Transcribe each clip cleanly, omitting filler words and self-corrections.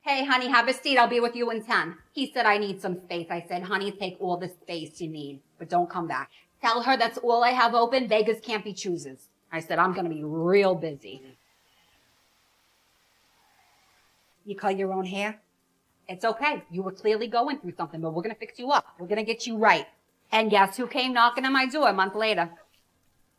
Hey, honey, have a seat. I'll be with you in 10. He said, I need some space. I said, honey, take all the space you need, but don't come back. Tell her that's all I have open. Vegas can't be choosers. I said, I'm going to be real busy. You cut your own hair? It's okay. You were clearly going through something, but we're going to fix you up. We're going to get you right. And guess who came knocking on my door a month later?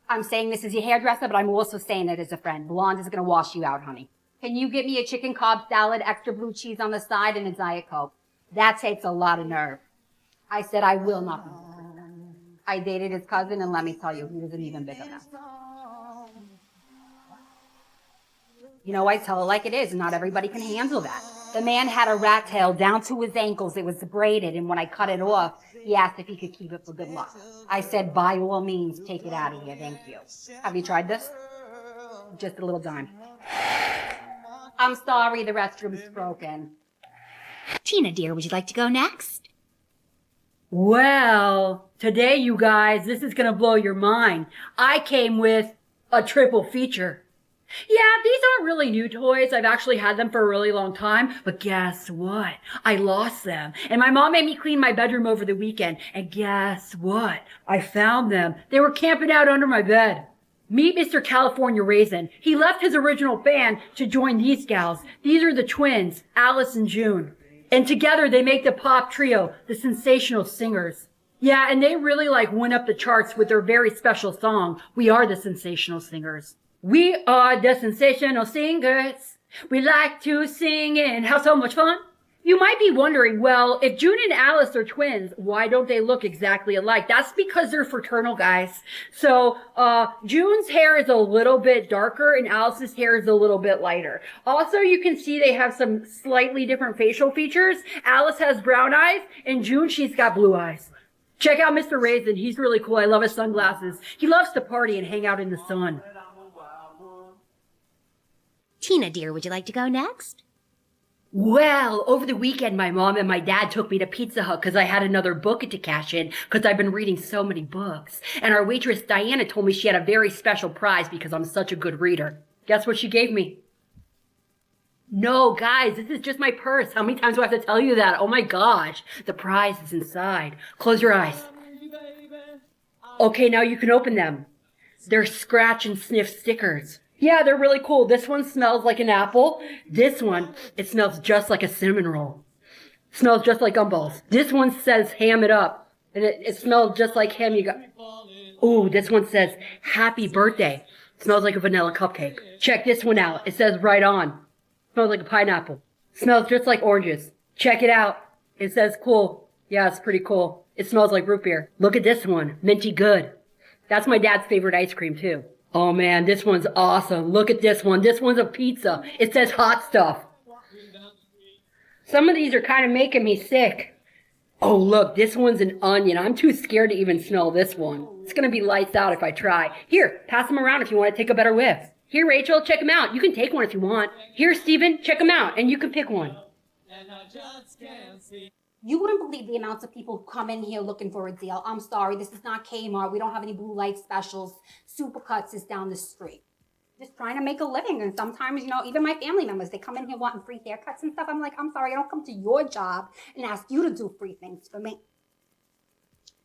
I'm saying this as your hairdresser, but I'm also saying it as a friend. Blonde is going to wash you out, honey. Can you get me a chicken Cobb salad, extra blue cheese on the side, and a Diet Coke? That takes a lot of nerve. I said, I will not be. I dated his cousin, and let me tell you, he was an even bigger mess. You know, I tell her like it is, and not everybody can handle that. The man had a rat tail down to his ankles. It was braided, and when I cut it off, he asked if he could keep it for good luck. I said, by all means, take it out of here, thank you. Have you tried this? Just a little dime. I'm sorry, the restroom's broken. Tina, dear, would you like to go next? Well, today, you guys, this is gonna blow your mind. I came with a triple feature. Yeah, these aren't really new toys. I've actually had them for a really long time. But guess what? I lost them. And my mom made me clean my bedroom over the weekend. And guess what? I found them. They were camping out under my bed. Meet Mr. California Raisin. He left his original band to join these gals. These are the twins, Alice and June. And together they make the pop trio, the Sensational Singers. Yeah, and they really went up the charts with their very special song, We Are the Sensational Singers. We are the Sensational Singers. We like to sing and have so much fun. You might be wondering, well, if June and Alice are twins, why don't they look exactly alike? That's because they're fraternal, guys. So, June's hair is a little bit darker and Alice's hair is a little bit lighter. Also, you can see they have some slightly different facial features. Alice has brown eyes and June, she's got blue eyes. Check out Mr. Raisin. He's really cool. I love his sunglasses. He loves to party and hang out in the sun. Tina, dear, would you like to go next? Well, over the weekend, my mom and my dad took me to Pizza Hut because I had another book to cash in because I've been reading so many books. And our waitress, Diana, told me she had a very special prize because I'm such a good reader. Guess what she gave me? No, guys, this is just my purse. How many times do I have to tell you that? Oh my gosh, the prize is inside. Close your eyes. Okay, now you can open them. They're scratch and sniff stickers. Yeah, they're really cool. This one smells like an apple. This one, it smells just like a cinnamon roll. It smells just like gumballs. This one says ham it up. And it smells just like ham you got. Ooh, this one says happy birthday. It smells like a vanilla cupcake. Check this one out. It says right on. It smells like a pineapple. It smells just like oranges. Check it out. It says cool. Yeah, it's pretty cool. It smells like root beer. Look at this one. Minty good. That's my dad's favorite ice cream too. Oh man, this one's awesome. Look at this one. This one's a pizza. It says hot stuff. Some of these are kind of making me sick. Oh look, this one's an onion. I'm too scared to even smell this one. It's gonna be lights out if I try. Here, pass them around if you want to take a better whiff. Here, Rachel, check them out. You can take one if you want. Here, Steven, check them out, and you can pick one. You wouldn't believe the amounts of people who come in here looking for a deal. I'm sorry, this is not Kmart. We don't have any blue light specials. Supercuts is down the street. Just trying to make a living. And sometimes, even my family members, they come in here wanting free haircuts and stuff. I'm like, I'm sorry, I don't come to your job and ask you to do free things for me.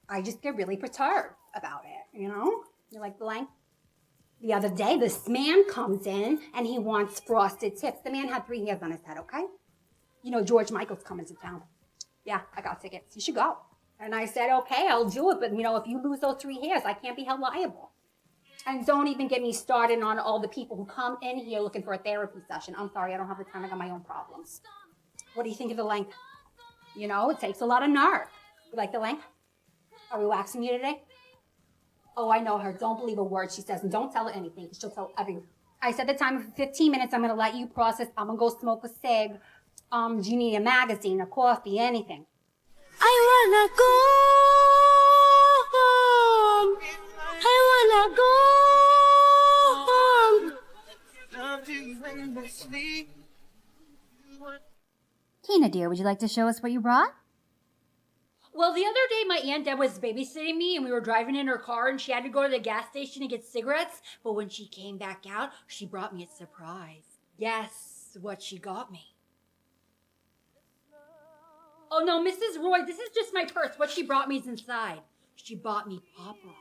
I just get really perturbed about it, You're like, blank. The other day, this man comes in and he wants frosted tips. The man had 3 hairs on his head, okay? George Michael's coming to town. Yeah, I got tickets. You should go. And I said, okay, I'll do it. But, if you lose those 3 hairs, I can't be held liable. And don't even get me started on all the people who come in here looking for a therapy session. I'm sorry, I don't have the time. I got my own problems. What do you think of the length? It takes a lot of nerve. You like the length? Are we waxing you today? Oh, I know her. Don't believe a word she says. And don't tell her anything, because she'll tell everyone. I said the time for 15 minutes. I'm going to let you process. I'm going to go smoke a cig. Do you need a magazine, a coffee, anything? I wanna go home. I wanna go home. Tina, dear, would you like to show us what you brought? Well, the other day my Aunt Deb was babysitting me and we were driving in her car and she had to go to the gas station to get cigarettes. But when she came back out, she brought me a surprise. Guess what she got me? Oh no, Mrs. Roy, this is just my purse. What she brought me is inside. She bought me Pop Rocks.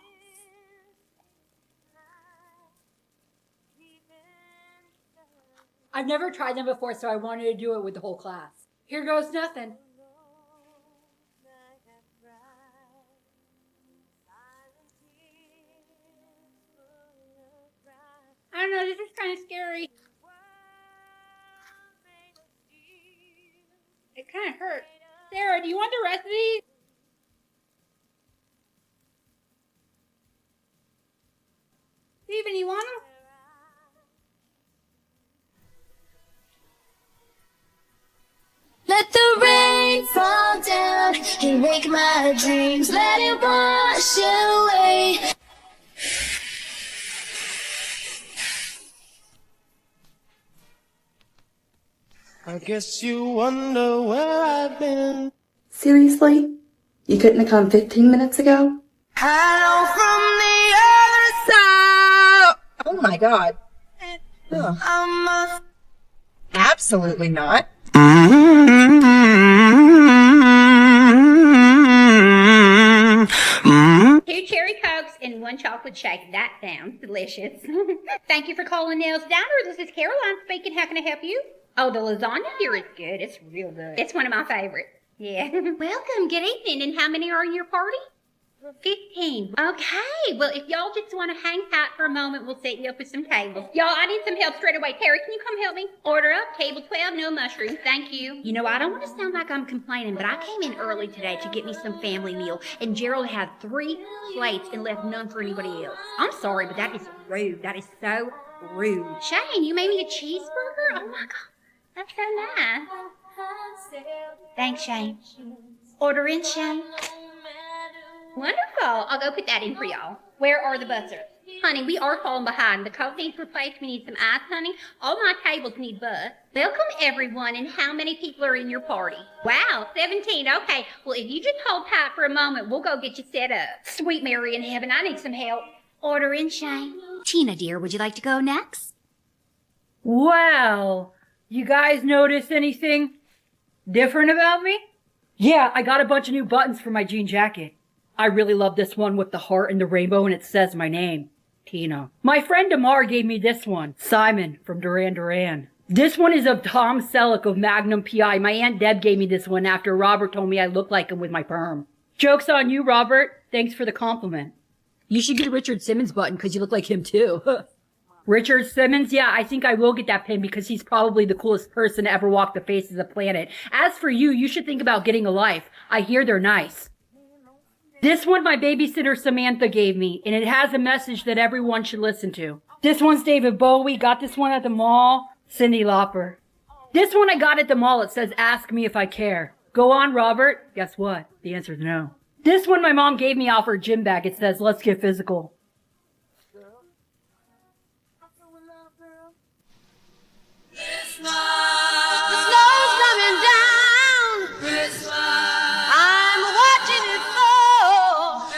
I've never tried them before, so I wanted to do it with the whole class. Here goes nothing. I don't know, this is kind of scary. It kind of hurts. Sarah, do you want the rest of these? Steven, you want them? Let the rain fall down and wake my dreams. Let it wash away. I guess you wonder where I've been. Seriously? You couldn't have come 15 minutes ago? Hello from the other side. Oh my god. Absolutely not. Two cherry cokes and one chocolate shake. That sounds delicious. Thank you for calling Nails Diner. This is Caroline speaking. How can I help you? Oh, the lasagna here is good. It's real good. It's one of my favorites. Yeah. Welcome. Good evening. And how many are in your party? 15. Okay. Well, if y'all just want to hang tight for a moment, we'll set you up with some tables. Y'all, I need some help straight away. Terry, can you come help me? Order up. Table 12, no mushrooms. Thank you. You know, I don't want to sound like I'm complaining, but I came in early today to get me some family meal, and Gerald had 3 plates and left none for anybody else. I'm sorry, but that is rude. That is so rude. Shane, you made me a cheeseburger? Oh, my God. That's so nice. Thanks, Shane. Order in, Shane. Wonderful. I'll go put that in for y'all. Where are the buzzers? Honey, we are falling behind. The Coke needs replaced. We need some ice, honey. All my tables need buzz. Welcome, everyone. And how many people are in your party? Wow, 17. Okay. Well, if you just hold tight for a moment, we'll go get you set up. Sweet Mary in heaven, I need some help. Order in, Shane. Tina, dear, would you like to go next? Well, you guys notice anything different about me? Yeah, I got a bunch of new buttons for my jean jacket. I really love this one with the heart and the rainbow, and it says my name, Tina. My friend Damar gave me this one, Simon from Duran Duran. This one is of Tom Selleck of Magnum P.I. My Aunt Deb gave me this one after Robert told me I look like him with my perm. Joke's on you, Robert. Thanks for the compliment. You should get a Richard Simmons button because you look like him too. Richard Simmons? Yeah, I think I will get that pin because he's probably the coolest person to ever walk the face of the planet. As for you, you should think about getting a life. I hear they're nice. This one my babysitter Samantha gave me, and it has a message that everyone should listen to. This one's David Bowie. Got this one at the mall. Cyndi Lauper. This one I got at the mall. It says, ask me if I care. Go on, Robert. Guess what? The answer is no. This one my mom gave me off her gym bag. It says, let's get physical. The snow's coming down. I'm watching it fall.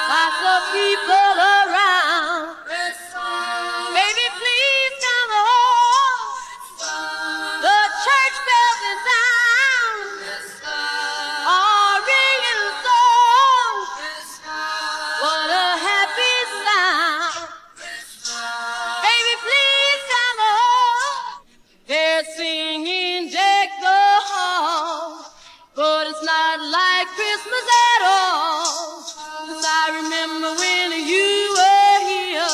Lots of people around. Baby, please come home. The church bells in town are ringing a song. What a happy sound. Baby, please come home. They're singing Deck the Hall, but it's not like Christmas at all. 'Cause I remember when you were here,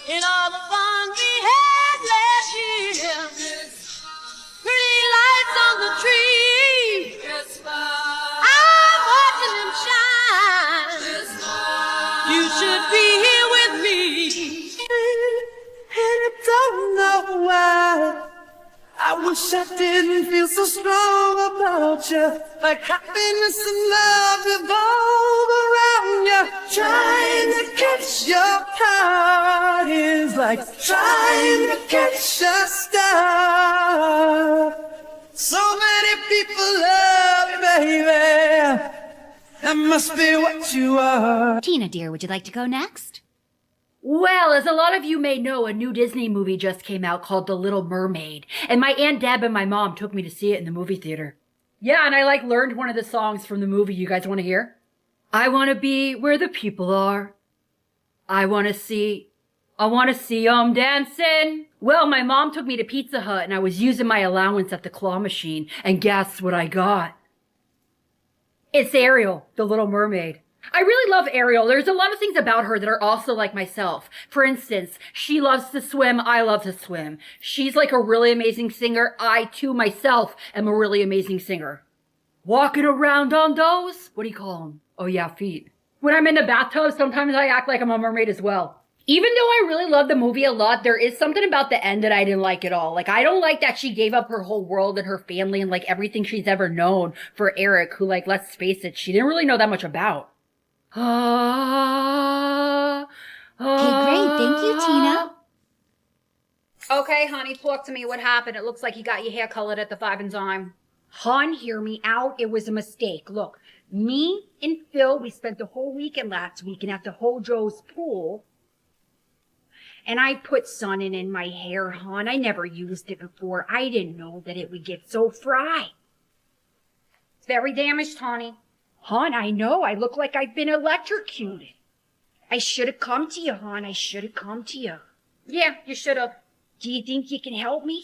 and all the fun we had last year. Pretty lights on the tree, I'm watching them shine. You should be here with me. And I don't know why. I wish I didn't feel so strong about you. Like happiness and love revolve around you. Trying to catch your heart is like trying to catch a star. So many people love you, baby. That must be what you are. Tina, dear, would you like to go next? Well, as a lot of you may know, a new Disney movie just came out called The Little Mermaid, and my Aunt Deb and my mom took me to see it in the movie theater. Yeah, and I like learned one of the songs from the movie. You guys want to hear? I want to be where the people are. I want to see 'em dancing. Well, my mom took me to Pizza Hut and I was using my allowance at the claw machine. And guess what I got? It's Ariel, the Little Mermaid. I really love Ariel. There's a lot of things about her that are also like myself. For instance, she loves to swim. I love to swim. She's like a really amazing singer. I, too, myself, am a really amazing singer. Walking around on those, what do you call them? Oh yeah, feet. When I'm in the bathtub, sometimes I act like I'm a mermaid as well. Even though I really love the movie a lot, there is something about the end that I didn't like at all. Like, I don't like that she gave up her whole world and her family and like everything she's ever known for Eric, who, like, let's face it, she didn't really know that much about. Okay, great. Thank you, Tina. Okay, honey, talk to me. What happened? It looks like you got your hair colored at the Five and Dime. Hon, hear me out. It was a mistake. Look, me and Phil, we spent the whole weekend last weekend at the Hojo's pool. And I put sunning in my hair, hon. I never used it before. I didn't know that it would get so fried. It's very damaged, honey. Hon, I know. I look like I've been electrocuted. I should have come to you, hon. I should have come to you. Yeah, you should have. Do you think you can help me?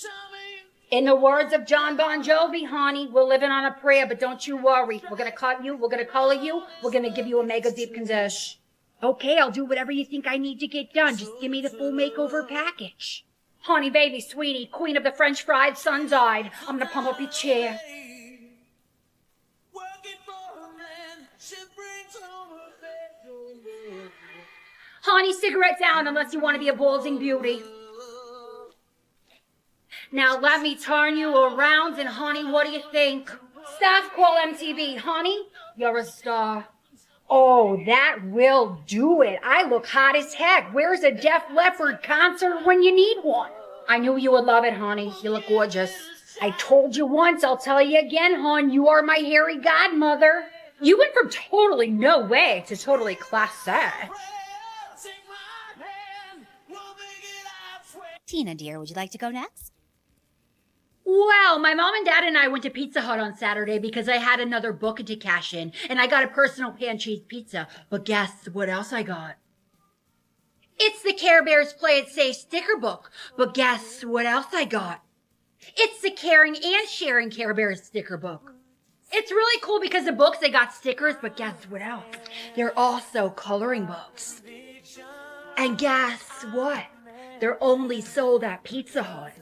In the words of John Bon Jovi, honey, we're living on a prayer, but don't you worry. We're going to cut you. We're going to color you. We're going to give you a mega deep condition. Okay, I'll do whatever you think I need to get done. Just give me the full makeover package. Honey, baby, sweetie, queen of the French fried, sun-eyed. I'm going to pump up your chair. Honey, cigarette down unless you want to be a balding beauty. Now let me turn you around and honey, what do you think? Staff call MTV. Honey, you're a star. Oh, that will do it. I look hot as heck. Where's a Def Leppard concert when you need one? I knew you would love it, honey. You look gorgeous. I told you once, I'll tell you again, hon. You are my hairy godmother. You went from totally no way to totally classy. Tina, dear, would you like to go next? Well, my mom and dad and I went to Pizza Hut on Saturday because I had another booking to cash in, and I got a personal pan cheese pizza. But guess what else I got? It's the Care Bears Play It Safe sticker book. But guess what else I got? It's the Caring and Sharing Care Bears sticker book. It's really cool because the books, they got stickers, but guess what else? They're also coloring books. And guess what? They're only sold at Pizza Hut.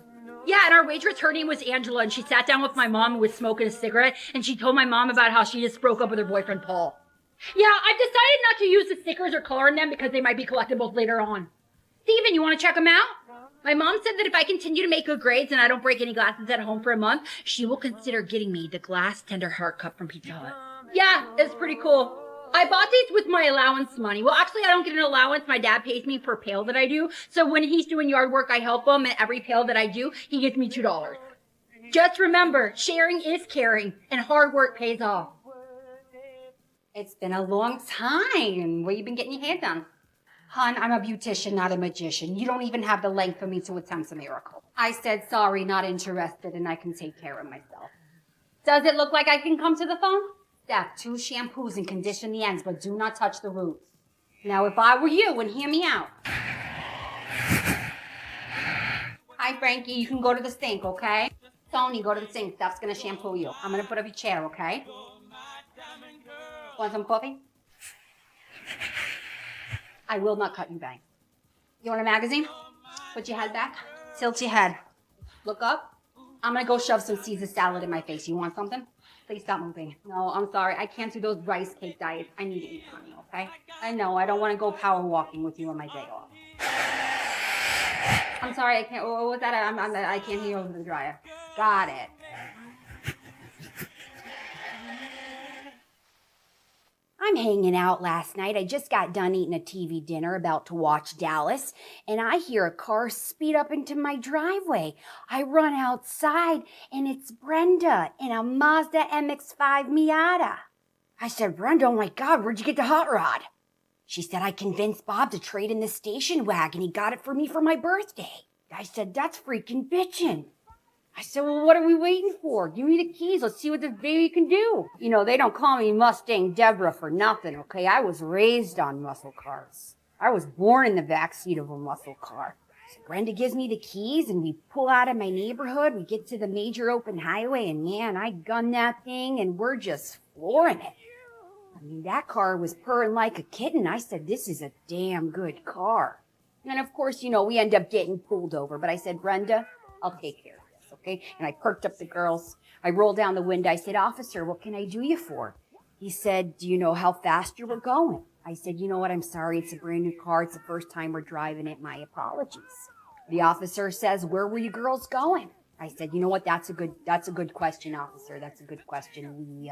Yeah, and our waitress, her name was Angela, and she sat down with my mom who was smoking a cigarette, and she told my mom about how she just broke up with her boyfriend, Paul. Yeah, I've decided not to use the stickers or color in them because they might be collectibles later on. Steven, you want to check them out? My mom said that if I continue to make good grades and I don't break any glasses at home for a month, she will consider getting me the glass tender heart cup from Pizza Hut. Yeah, it's pretty cool. I bought these with my allowance money. Well, actually, I don't get an allowance. My dad pays me per pail that I do. So when he's doing yard work, I help him. And every pail that I do, he gives me $2. Just remember, sharing is caring, and hard work pays off. It's been a long time. Where you been getting your hair done? Hon, I'm a beautician, not a magician. You don't even have the length for me to attempt a miracle. I said sorry, not interested, and I can take care of myself. Does it look like I can come to the phone? Step 2 shampoos and condition the ends, but do not touch the roots. Now, if I were you, and hear me out. Hi, Frankie. You can go to the sink, okay? Tony, go to the sink. Steph's gonna shampoo you. I'm gonna put up your chair, okay? Want some coffee? I will not cut you bangs. You want a magazine? Put your head back. Tilt your head. Look up. I'm gonna go shove some Caesar salad in my face. You want something? Please stop moving. No, I'm sorry. I can't do those rice cake diets. I need to eat, honey, okay? I know. I don't want to go power walking with you on my day off. I'm sorry. I can't. What was that? I can't hear over the dryer. Got it. I'm hanging out last night. I just got done eating a TV dinner, about to watch Dallas, and I hear a car speed up into my driveway. I run outside, and it's Brenda in a Mazda MX-5 Miata. I said, Brenda, oh my God, where'd you get the hot rod? She said, I convinced Bob to trade in the station wagon. He got it for me for my birthday. I said, that's freaking bitchin'. I said, well, what are we waiting for? Give me the keys. Let's see what this baby can do. You know, they don't call me Mustang Deborah for nothing, okay? I was raised on muscle cars. I was born in the backseat of a muscle car. So Brenda gives me the keys, and we pull out of my neighborhood. We get to the major open highway, and man, I gun that thing, and we're just flooring it. I mean, that car was purring like a kitten. I said, this is a damn good car. And of course, you know, we end up getting pulled over. But I said, Brenda, I'll take care of this, okay? And I perked up the girls. I rolled down the window. I said, officer, what can I do you for? He said, do you know how fast you were going? I said, you know what? I'm sorry. It's a brand new car. It's the first time we're driving it. My apologies. The officer says, where were you girls going? I said, you know what? That's a good question, officer. That's a good question.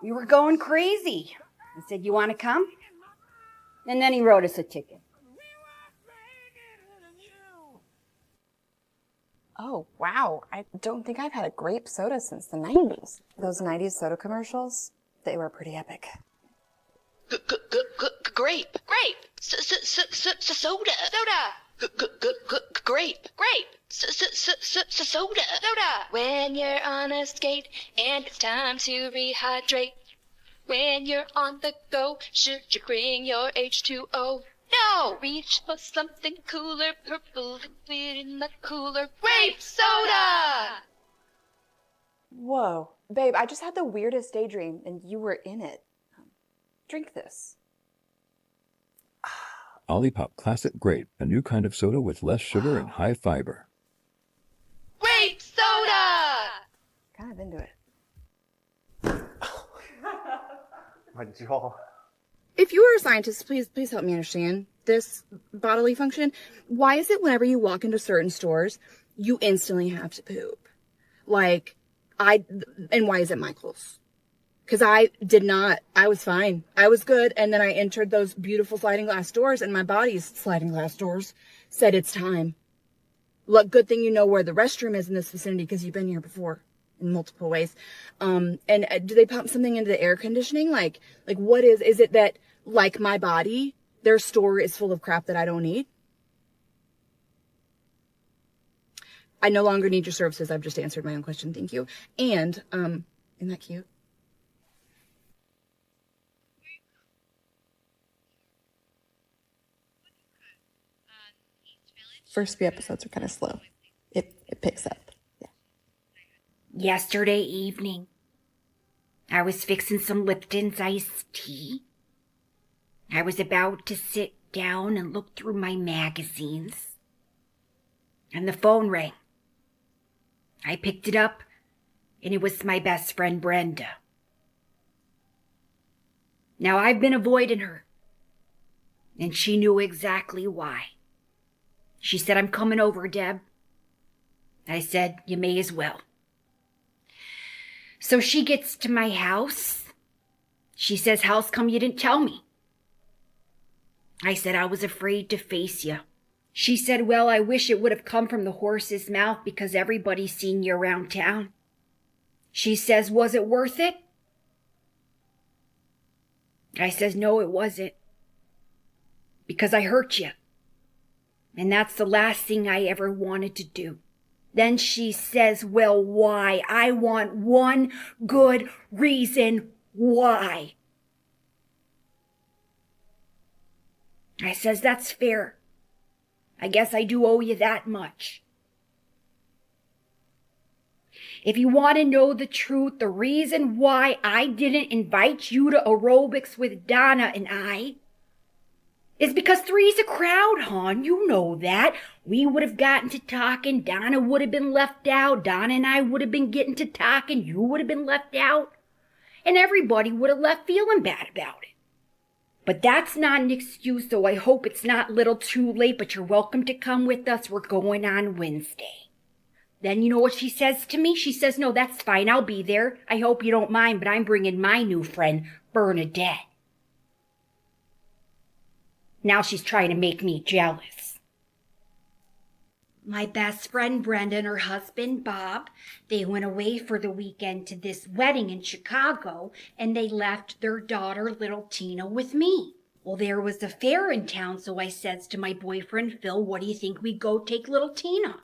We were going crazy. I said, you want to come? And then he wrote us a ticket. Oh, wow. I don't think I've had a grape soda since the 90s. Those 90s soda commercials, they were pretty epic. Grape, soda, grape, soda. When you're on a skate and it's time to rehydrate. When you're on the go, should you bring your H2O? No! Reach for something cooler, purple liquid in the cooler. Grape soda! Whoa. Babe, I just had the weirdest daydream, and you were in it. Drink this. Olipop Classic Grape, a new kind of soda with less sugar and high fiber. Grape soda! Kind of into it. My jaw. If you were a scientist, please help me understand this bodily function. Why is it whenever you walk into certain stores, you instantly have to poop? And why is it Michael's? Because I did not. I was fine. I was good. And then I entered those beautiful sliding glass doors, and my body's sliding glass doors said it's time. Look, good thing you know where the restroom is in this vicinity because you've been here before in multiple ways. And do they pump something into the air conditioning? Like what is it that, like my body, their store is full of crap that I don't need? I no longer need your services. I've just answered my own question. Thank you. And, isn't that cute? First few episodes are kind of slow. It picks up. Yesterday evening, I was fixing some Lipton's iced tea. I was about to sit down and look through my magazines, and the phone rang. I picked it up, and it was my best friend Brenda. Now, I've been avoiding her, and she knew exactly why. She said, I'm coming over, Deb. I said, you may as well. So she gets to my house. She says, how's come you didn't tell me? I said, I was afraid to face you. She said, well, I wish it would have come from the horse's mouth because everybody's seen you around town. She says, was it worth it? I says, no, it wasn't. Because I hurt you. And that's the last thing I ever wanted to do. Then she says, well, why? I want one good reason why. I says, that's fair. I guess I do owe you that much. If you want to know the truth, the reason why I didn't invite you to aerobics with Donna and I is because three's a crowd, hon. You know that. We would have gotten to talking. Donna would have been left out. Donna and I would have been getting to talking. You would have been left out. And everybody would have left feeling bad about it. But that's not an excuse, so I hope it's not a little too late, but you're welcome to come with us. We're going on Wednesday. Then you know what she says to me? She says, no, that's fine. I'll be there. I hope you don't mind, but I'm bringing my new friend, Bernadette. Now she's trying to make me jealous. My best friend Brenda and her husband Bob, they went away for the weekend to this wedding in Chicago, and they left their daughter, little Tina, with me. Well, there was a fair in town, so I says to my boyfriend Phil, what do you think we go take little Tina?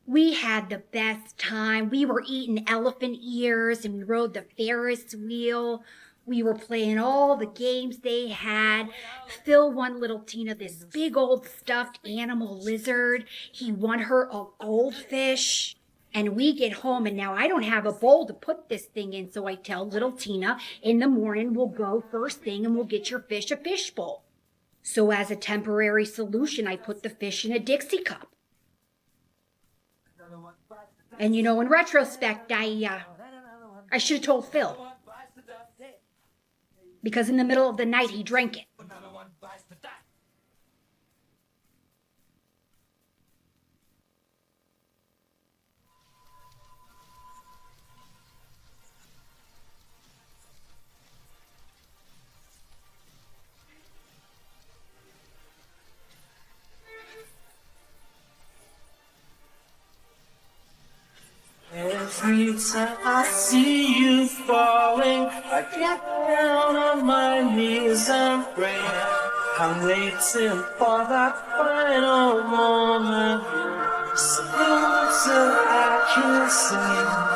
We had the best time. We were eating elephant ears and we rode the Ferris wheel. We were playing all the games they had. Phil won little Tina this big old stuffed animal lizard. He won her a goldfish. And we get home and now I don't have a bowl to put this thing in. So I tell little Tina, in the morning we'll go first thing and we'll get your fish a fish bowl. So as a temporary solution, I put the fish in a Dixie cup. And you know, in retrospect, I should have told Phil. Because in the middle of the night, he drank it. Every time I see you falling, I get down on my knees and pray. I'm waiting for that final moment, so I can sing.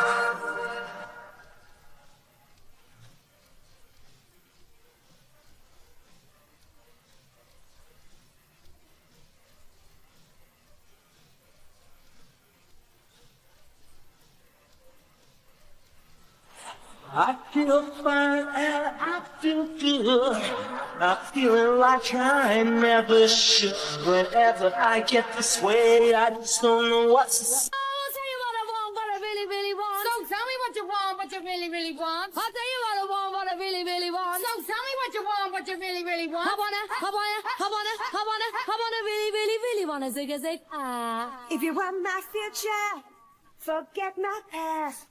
I feel fine and I feel good. I'm feeling like I never should. Whenever I get this way, I just don't know what to say. I'll tell you what I want, what I really, really want. So tell me what you want, what you really, really want. I'll tell you what I want, what I really, really want. So tell me what you want, what you really, really want. I wanna really, really, really wanna zig a zig. If you want my future, forget my past.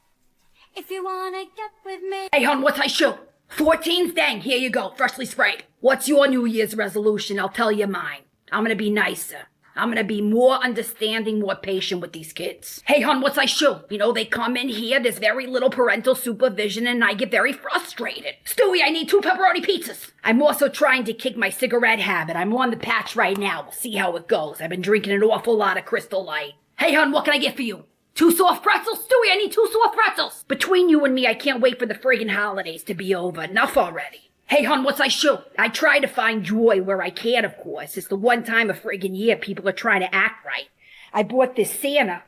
If you wanna get with me. Hey, hon, what's I shoot? 14's dang, here you go, freshly sprayed. What's your New Year's resolution? I'll tell you mine. I'm gonna be nicer. I'm gonna be more understanding, more patient with these kids. Hey, hon, what's I shoot? You know, they come in here, there's very little parental supervision, and I get very frustrated. Stewie, I need 2 pepperoni pizzas. I'm also trying to kick my cigarette habit. I'm on the patch right now. We'll see how it goes. I've been drinking an awful lot of Crystal Light. Hey, hon, what can I get for you? 2 soft pretzels? Stewie, I need 2 soft pretzels. Between you and me, I can't wait for the friggin' holidays to be over. Enough already. Hey, hon, what's I shoot? I try to find joy where I can, of course. It's the one time a friggin' year people are trying to act right. I bought this Santa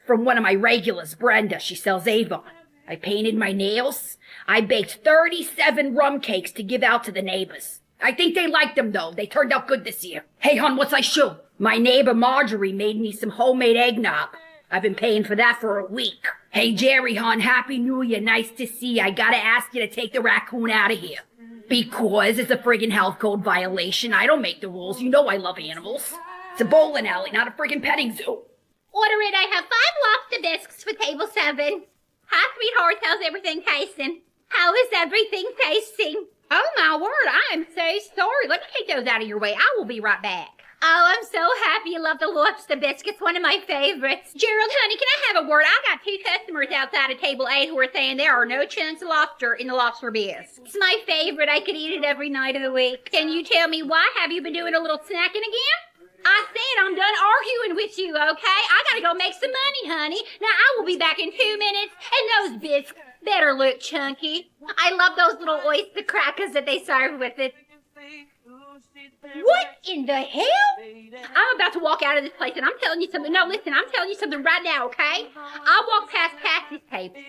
from one of my regulars, Brenda. She sells Avon. I painted my nails. I baked 37 rum cakes to give out to the neighbors. I think they liked them, though. They turned out good this year. Hey, hon, what's I shoot? My neighbor Marjorie made me some homemade eggnog. I've been paying for that for a week. Hey, Jerry, hon, Happy New Year. Nice to see you. I gotta ask you to take the raccoon out of here. Because it's a friggin' health code violation. I don't make the rules. You know I love animals. It's a bowling alley, not a friggin' petting zoo. Order it. I have 5 lobster bisques for table 7. Hi, sweetheart. How's everything tasting? How is everything tasting? Oh, my word. I am so sorry. Let me take those out of your way. I will be right back. Oh, I'm so happy you love the lobster biscuits, one of my favorites. Gerald, honey, can I have a word? I got 2 customers outside of table 8 who are saying there are no chunks of lobster in the lobster bisque. It's my favorite. I could eat it every night of the week. Can you tell me why? Have you been doing a little snacking again? I said I'm done arguing with you, okay? I gotta go make some money, honey. Now, I will be back in 2 minutes, and those biscuits better look chunky. I love those little oyster crackers that they serve with it. What in the hell? I'm about to walk out of this place and I'm telling you something. No, listen, I'm telling you something right now, okay? I walked past Patsy's table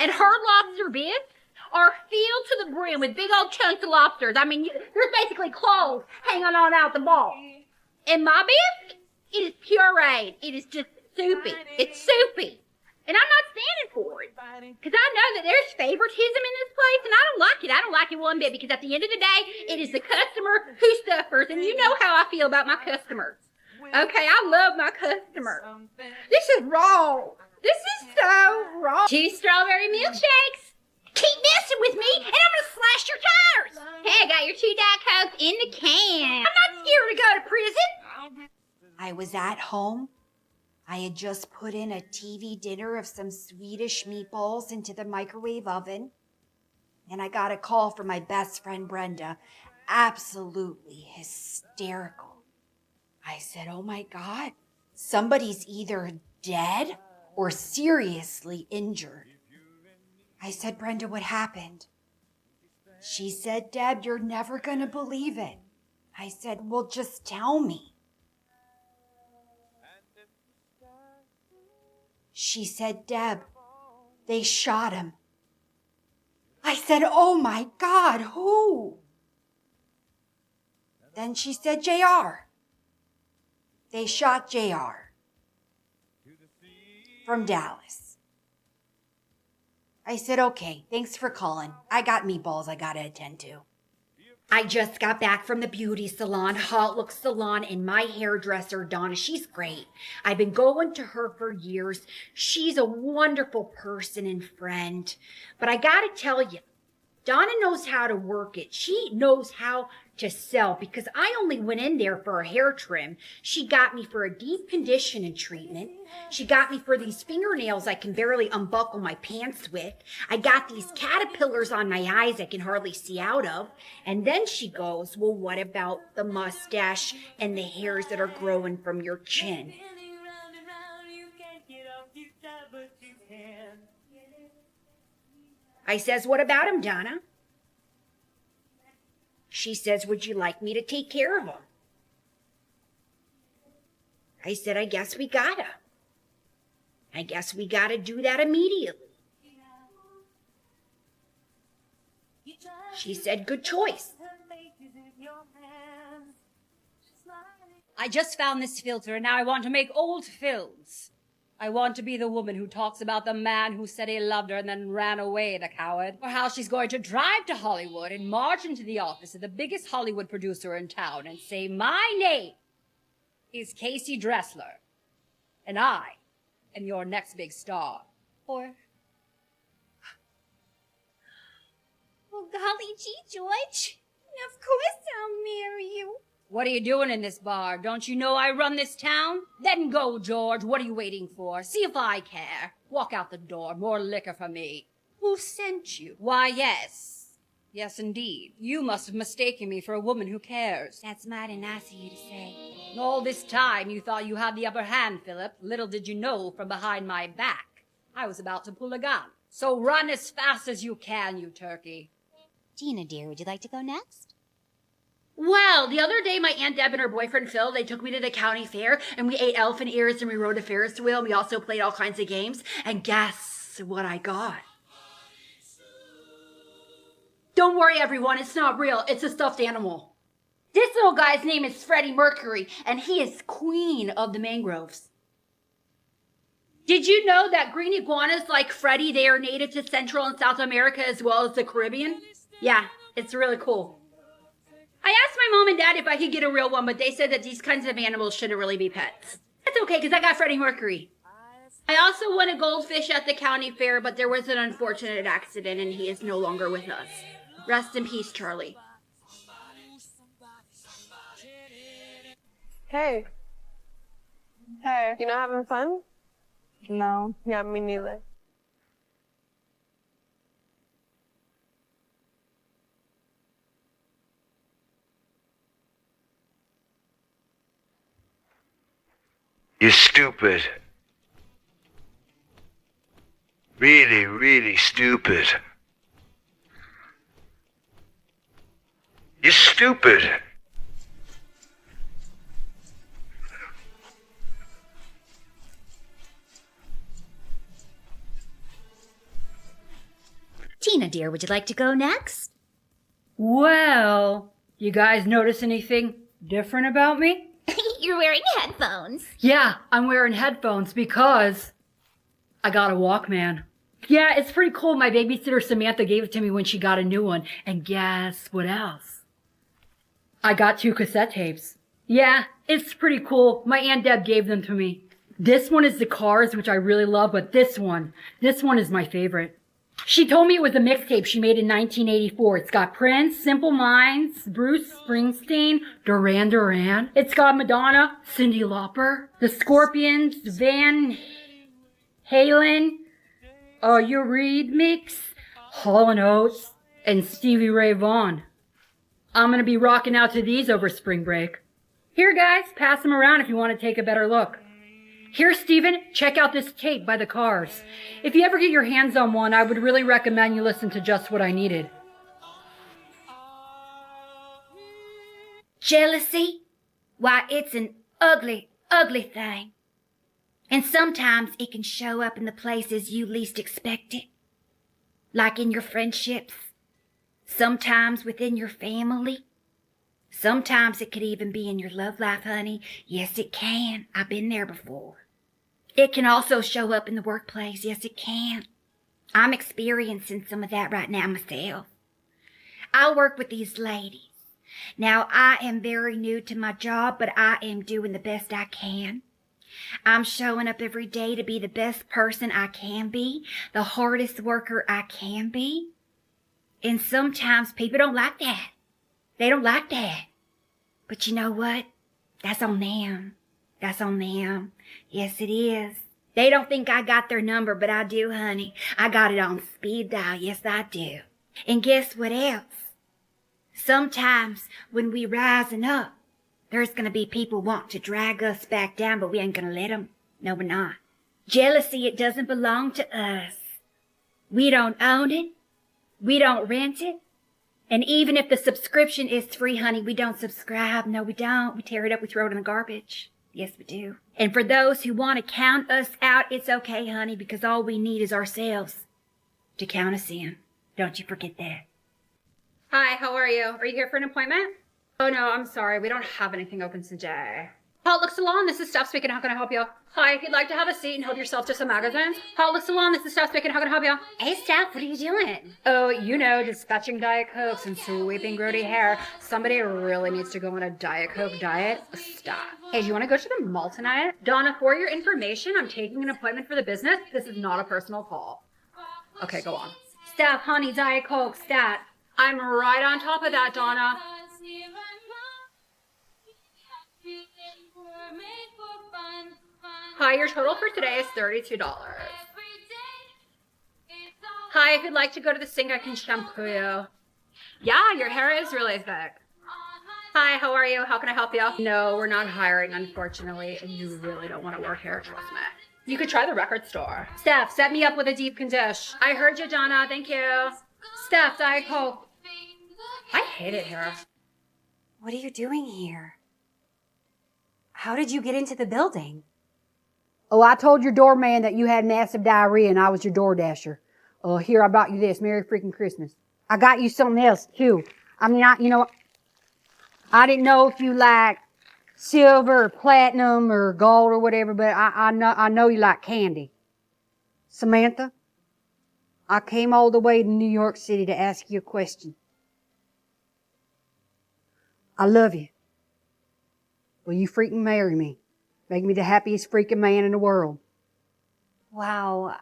and her lobster bisques are filled to the brim with big old chunks of lobsters. I mean, there's basically claws hanging on out the ball. And my bisque, it is pureed. It is just soupy. It's soupy. And I'm not standing for it. Because I know that there's favoritism in this place, and I don't like it. I don't like it one bit, because at the end of the day, it is the customer who suffers, and you know how I feel about my customers. Okay, I love my customers. This is wrong. This is so wrong. 2 strawberry milkshakes. Keep messing with me, and I'm going to slash your tires. Hey, I got your 2 Diet Cokes in the can. I'm not scared to go to prison. I was at home. I had just put in a TV dinner of some Swedish meatballs into the microwave oven. And I got a call from my best friend Brenda. Absolutely hysterical. I said, oh my God, somebody's either dead or seriously injured. I said, Brenda, what happened? She said, Deb, you're never going to believe it. I said, well, just tell me. She said, Deb, they shot him. I said, oh my God, who? Then she said, JR. They shot JR from Dallas. I said, okay, thanks for calling. I got meatballs I gotta attend to. I just got back from the beauty salon, Hot Look Salon, and my hairdresser, Donna, she's great. I've been going to her for years. She's a wonderful person and friend. But I gotta tell you, Donna knows how to work it. She knows how to sell because I only went in there for a hair trim. She got me for a deep conditioning treatment. She got me for these fingernails I can barely unbuckle my pants with. I got these caterpillars on my eyes I can hardly see out of. And then she goes, well, what about the mustache and the hairs that are growing from your chin? I says, what about him, Donna? She says, would you like me to take care of him? I said, I guess we gotta. I guess we gotta do that immediately. She said, good choice. I just found this filter and now I want to make old films. I want to be the woman who talks about the man who said he loved her and then ran away, the coward. Or how she's going to drive to Hollywood and march into the office of the biggest Hollywood producer in town and say, my name is Casey Dressler, and I am your next big star. Or, Oh, golly gee, George. Of course I'll marry you. what are you doing in this bar? Don't you know I run this town? Then go, George. What are you waiting for? See if I care. Walk out the door. More liquor for me. Who sent you? Why, yes. Yes, indeed. You must have mistaken me for a woman who cares. That's mighty nice of you to say. All this time you thought you had the upper hand, Philip. Little did you know from behind my back I was about to pull a gun. So run as fast as you can, you turkey. Tina, dear, would you like to go next? Well, the other day, my Aunt Deb and her boyfriend Phil, they took me to the county fair, and we ate elephant ears, and we rode a Ferris wheel, and we also played all kinds of games. And guess what I got? Don't worry, everyone, it's not real. It's a stuffed animal. This little guy's name is Freddie Mercury, and he is queen of the mangroves. Did you know that green iguanas like Freddie, they are native to Central and South America as well as the Caribbean? Yeah, it's really cool. I asked my mom and dad if I could get a real one, but they said that these kinds of animals shouldn't really be pets. That's okay, because I got Freddie Mercury. I also won a goldfish at the county fair, but there was an unfortunate accident, and he is no longer with us. Rest in peace, Charlie. Hey. Hey. You not having fun? No. Yeah, me neither. You're stupid. Really, really stupid. You're stupid. Tina, dear, would you like to go next? Well, you guys notice anything different about me? You're wearing headphones. Yeah, I'm wearing headphones because I got a Walkman. Yeah, it's pretty cool. My babysitter Samantha gave it to me when she got a new one. And guess what else? I got 2 cassette tapes. Yeah, it's pretty cool. My Aunt Deb gave them to me. This one is The Cars, which I really love, but this one is my favorite. She told me it was a mixtape she made in 1984. It's got Prince, Simple Minds, Bruce Springsteen, Duran Duran. It's got Madonna, Cyndi Lauper, The Scorpions, Van Halen, Eurythmics, Hall & Oates, and Stevie Ray Vaughan. I'm gonna be rocking out to these over spring break. Here, guys, pass them around if you want to take a better look. Here, Steven, check out this tape by the Cars. If you ever get your hands on one, I would really recommend you listen to Just What I Needed. Jealousy? Why, it's an ugly, ugly thing. And sometimes it can show up in the places you least expect it. Like in your friendships. Sometimes within your family. Sometimes it could even be in your love life, honey. Yes, it can. I've been there before. It can also show up in the workplace. Yes, it can. I'm experiencing some of that right now myself. I work with these ladies. Now, I am very new to my job, but I am doing the best I can. I'm showing up every day to be the best person I can be, the hardest worker I can be. And sometimes people don't like that. They don't like that. But you know what? That's on them. That's on them. Yes, it is. They don't think I got their number, but I do, honey. I got it on speed dial. Yes, I do. And guess what else? Sometimes when we rising up, there's going to be people want to drag us back down, but we ain't going to let them. No, we're not. Jealousy, it doesn't belong to us. We don't own it. We don't rent it. And even if the subscription is free, honey, we don't subscribe. No, we don't. We tear it up. We throw it in the garbage. Yes, we do. And for those who want to count us out, it's okay, honey, because all we need is ourselves to count us in. Don't you forget that. Hi, how are you? Are you here for an appointment? Oh no, I'm sorry. We don't have anything open today. Potluck Salon, this is Steph speaking. How can I help you? Hi, if you'd like to have a seat and help yourself to some magazines. Potluck Salon, this is Steph speaking. How can I help you? Hey, Steph, what are you doing? Oh, you know, dispatching Diet Cokes and sweeping grody hair. Somebody really needs to go on a Diet Coke diet. Stop. Hey, do you want to go to the mall tonight? Donna, for your information, I'm taking an appointment for the business. This is not a personal call. Okay, go on. Steph, honey, Diet Coke, stat. I'm right on top of that, Donna. Hi, your total for today is $32. Hi, if you'd like to go to the sink, I can shampoo you. Yeah, your hair is really thick. Hi, how are you? How can I help you? No, we're not hiring, unfortunately, and you really don't want to work here, trust me. You could try the record store. Steph, set me up with a deep condition. I heard you, Donna. Thank you. Steph, Diet Coke. I hate it here. What are you doing here? How did you get into the building? Oh, I told your doorman that you had massive diarrhea and I was your door dasher. Here, I bought you this. Merry freaking Christmas. I got you something else, too. I mean, I didn't know if you like silver or platinum or gold or whatever, but I know you like candy. Samantha, I came all the way to New York City to ask you a question. I love you. Will you freaking marry me? Make me the happiest freaking man in the world. Wow.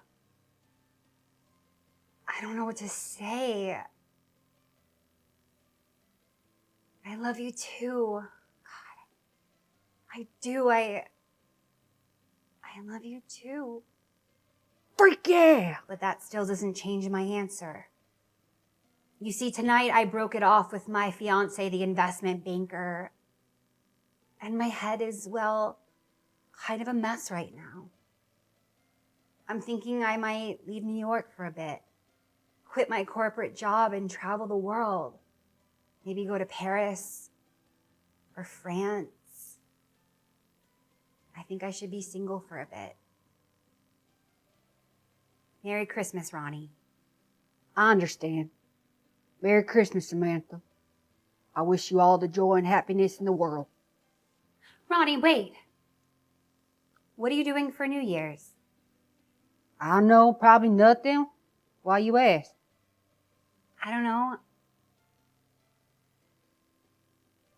I don't know what to say. I love you too. God. I do. I love you too. Freak yeah! But that still doesn't change my answer. You see, tonight I broke it off with my fiance, the investment banker. And my head is, well, kind of a mess right now. I'm thinking I might leave New York for a bit. Quit my corporate job and travel the world. Maybe go to Paris or France. I think I should be single for a bit. Merry Christmas, Ronnie. I understand. Merry Christmas, Samantha. I wish you all the joy and happiness in the world. Ronnie, wait. What are you doing for New Year's? I know, probably nothing. Why you ask? I don't know.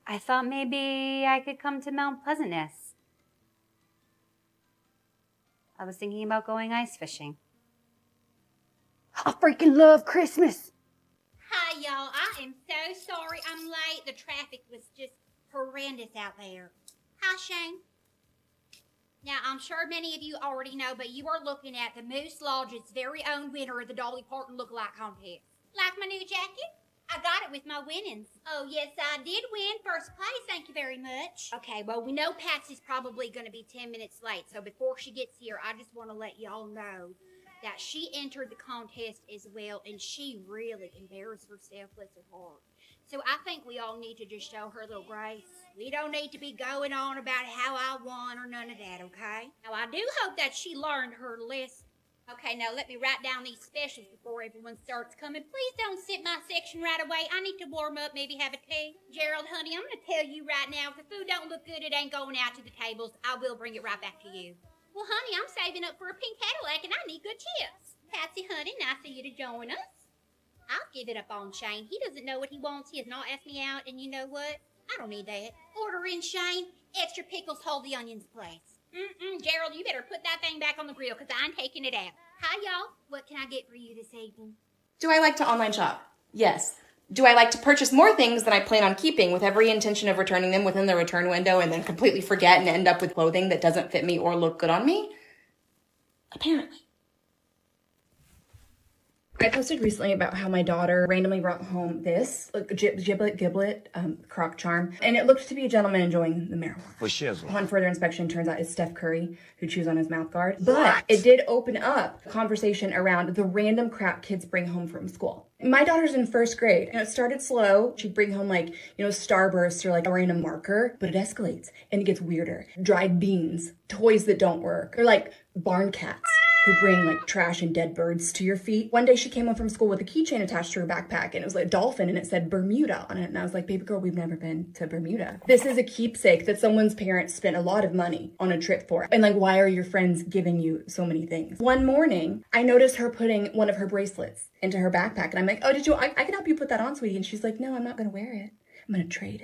I thought maybe I could come to Mount Pleasantness. I was thinking about going ice fishing. I freaking love Christmas. Hi, y'all. I am so sorry I'm late. The traffic was just horrendous out there. Hi, Shane. Now, I'm sure many of you already know, but you are looking at the Moose Lodge's very own winner of the Dolly Parton Lookalike Contest. Like my new jacket? I got it with my winnings. Oh, yes, I did win first place. Thank you very much. Okay, well, we know Patsy's probably going to be 10 minutes late. So before she gets here, I just want to let y'all know that she entered the contest as well, and she really embarrassed herself, bless her heart. So I think we all need to just show her a little grace. We don't need to be going on about how I won or none of that, okay? Now, I do hope that she learned her lesson. Okay, now let me write down these specials before everyone starts coming. Please don't sit my section right away. I need to warm up, maybe have a tea. Gerald, honey, I'm going to tell you right now, if the food don't look good, it ain't going out to the tables. I will bring it right back to you. Well, honey, I'm saving up for a pink Cadillac, and I need good chips. Patsy, honey, nice of you to join us. I'll give it up on Shane. He doesn't know what he wants. He has not asked me out, and you know what? I don't need that. Order in, Shane. Extra pickles, hold the onions, please. Gerald, you better put that thing back on the grill, because I'm taking it out. Hi, y'all. What can I get for you this evening? Do I like to online shop? Yes. Do I like to purchase more things than I plan on keeping with every intention of returning them within the return window and then completely forget and end up with clothing that doesn't fit me or look good on me? Apparently. I posted recently about how my daughter randomly brought home this giblet giblet croc charm, and it looked to be a gentleman enjoying the marijuana. For shizzle. Upon further inspection, turns out it's Steph Curry who chews on his mouth guard. But it did open up a conversation around the random crap kids bring home from school. My daughter's in first grade, and it started slow. She'd bring home Starburst or a random marker, but it escalates and it gets weirder. Dried beans, toys that don't work, or barn cats who bring trash and dead birds to your feet. One day she came home from school with a keychain attached to her backpack, and it was a dolphin, and it said Bermuda on it. And I was like, baby girl, we've never been to Bermuda. This is a keepsake that someone's parents spent a lot of money on a trip for. And why are your friends giving you so many things? One morning, I noticed her putting one of her bracelets into her backpack, and I'm like, oh, I can help you put that on, sweetie. And she's like, no, I'm not gonna wear it. I'm gonna trade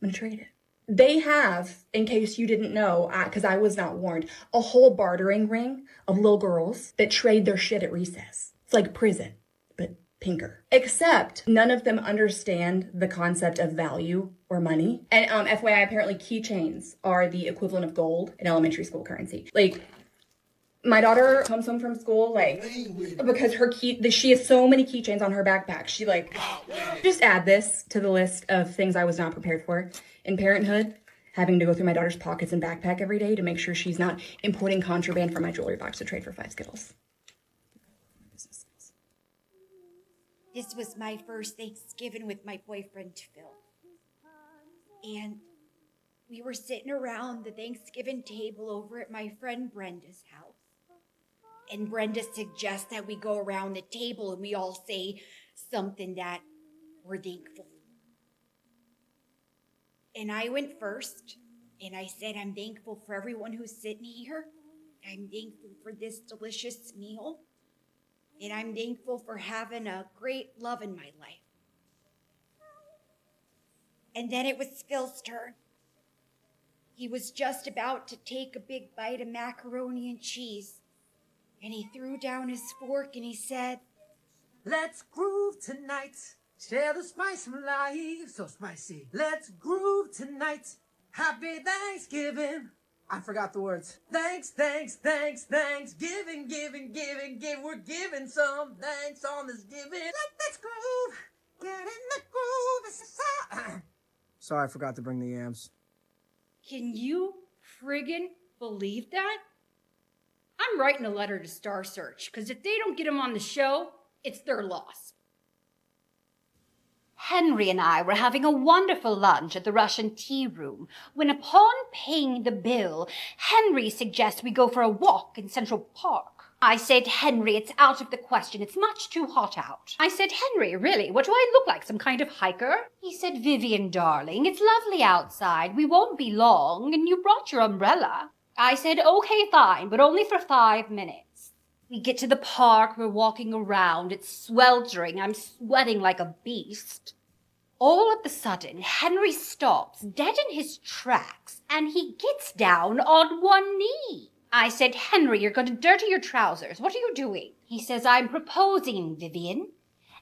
it. They have, in case you didn't know, because I was not warned, a whole bartering ring of little girls that trade their shit at recess. It's like prison, but pinker. Except none of them understand the concept of value or money. And FYI, apparently keychains are the equivalent of gold in elementary school currency. My daughter comes home from school, because she has so many keychains on her backpack. She just add this to the list of things I was not prepared for. In parenthood, having to go through my daughter's pockets and backpack every day to make sure she's not importing contraband from my jewelry box to trade for 5 Skittles. This was my first Thanksgiving with my boyfriend, Phil. And we were sitting around the Thanksgiving table over at my friend Brenda's house. And Brenda suggests that we go around the table and we all say something that we're thankful for. And I went first, and I said, I'm thankful for everyone who's sitting here. I'm thankful for this delicious meal. And I'm thankful for having a great love in my life. And then it was Phil's turn. He was just about to take a big bite of macaroni and cheese. And he threw down his fork and he said, Let's groove tonight. Share the spice of life, so spicy. Let's groove tonight. Happy Thanksgiving. I forgot the words. Thanks, giving. We're giving some thanks on this giving. Let's groove. Get in the groove. Sorry, I forgot to bring the yams. Can you friggin' believe that? I'm writing a letter to Star Search, because if they don't get him on the show, it's their loss. Henry and I were having a wonderful lunch at the Russian tea room when, upon paying the bill, Henry suggests we go for a walk in Central Park. I said, Henry, it's out of the question. It's much too hot out. I said, Henry, really? What do I look like, some kind of hiker? He said, Vivian, darling, it's lovely outside. We won't be long, and you brought your umbrella. I said, okay, fine, but only for 5 minutes. We get to the park, we're walking around, it's sweltering, I'm sweating like a beast. All of a sudden, Henry stops, dead in his tracks, and he gets down on one knee. I said, Henry, you're going to dirty your trousers. What are you doing? He says, I'm proposing, Vivian.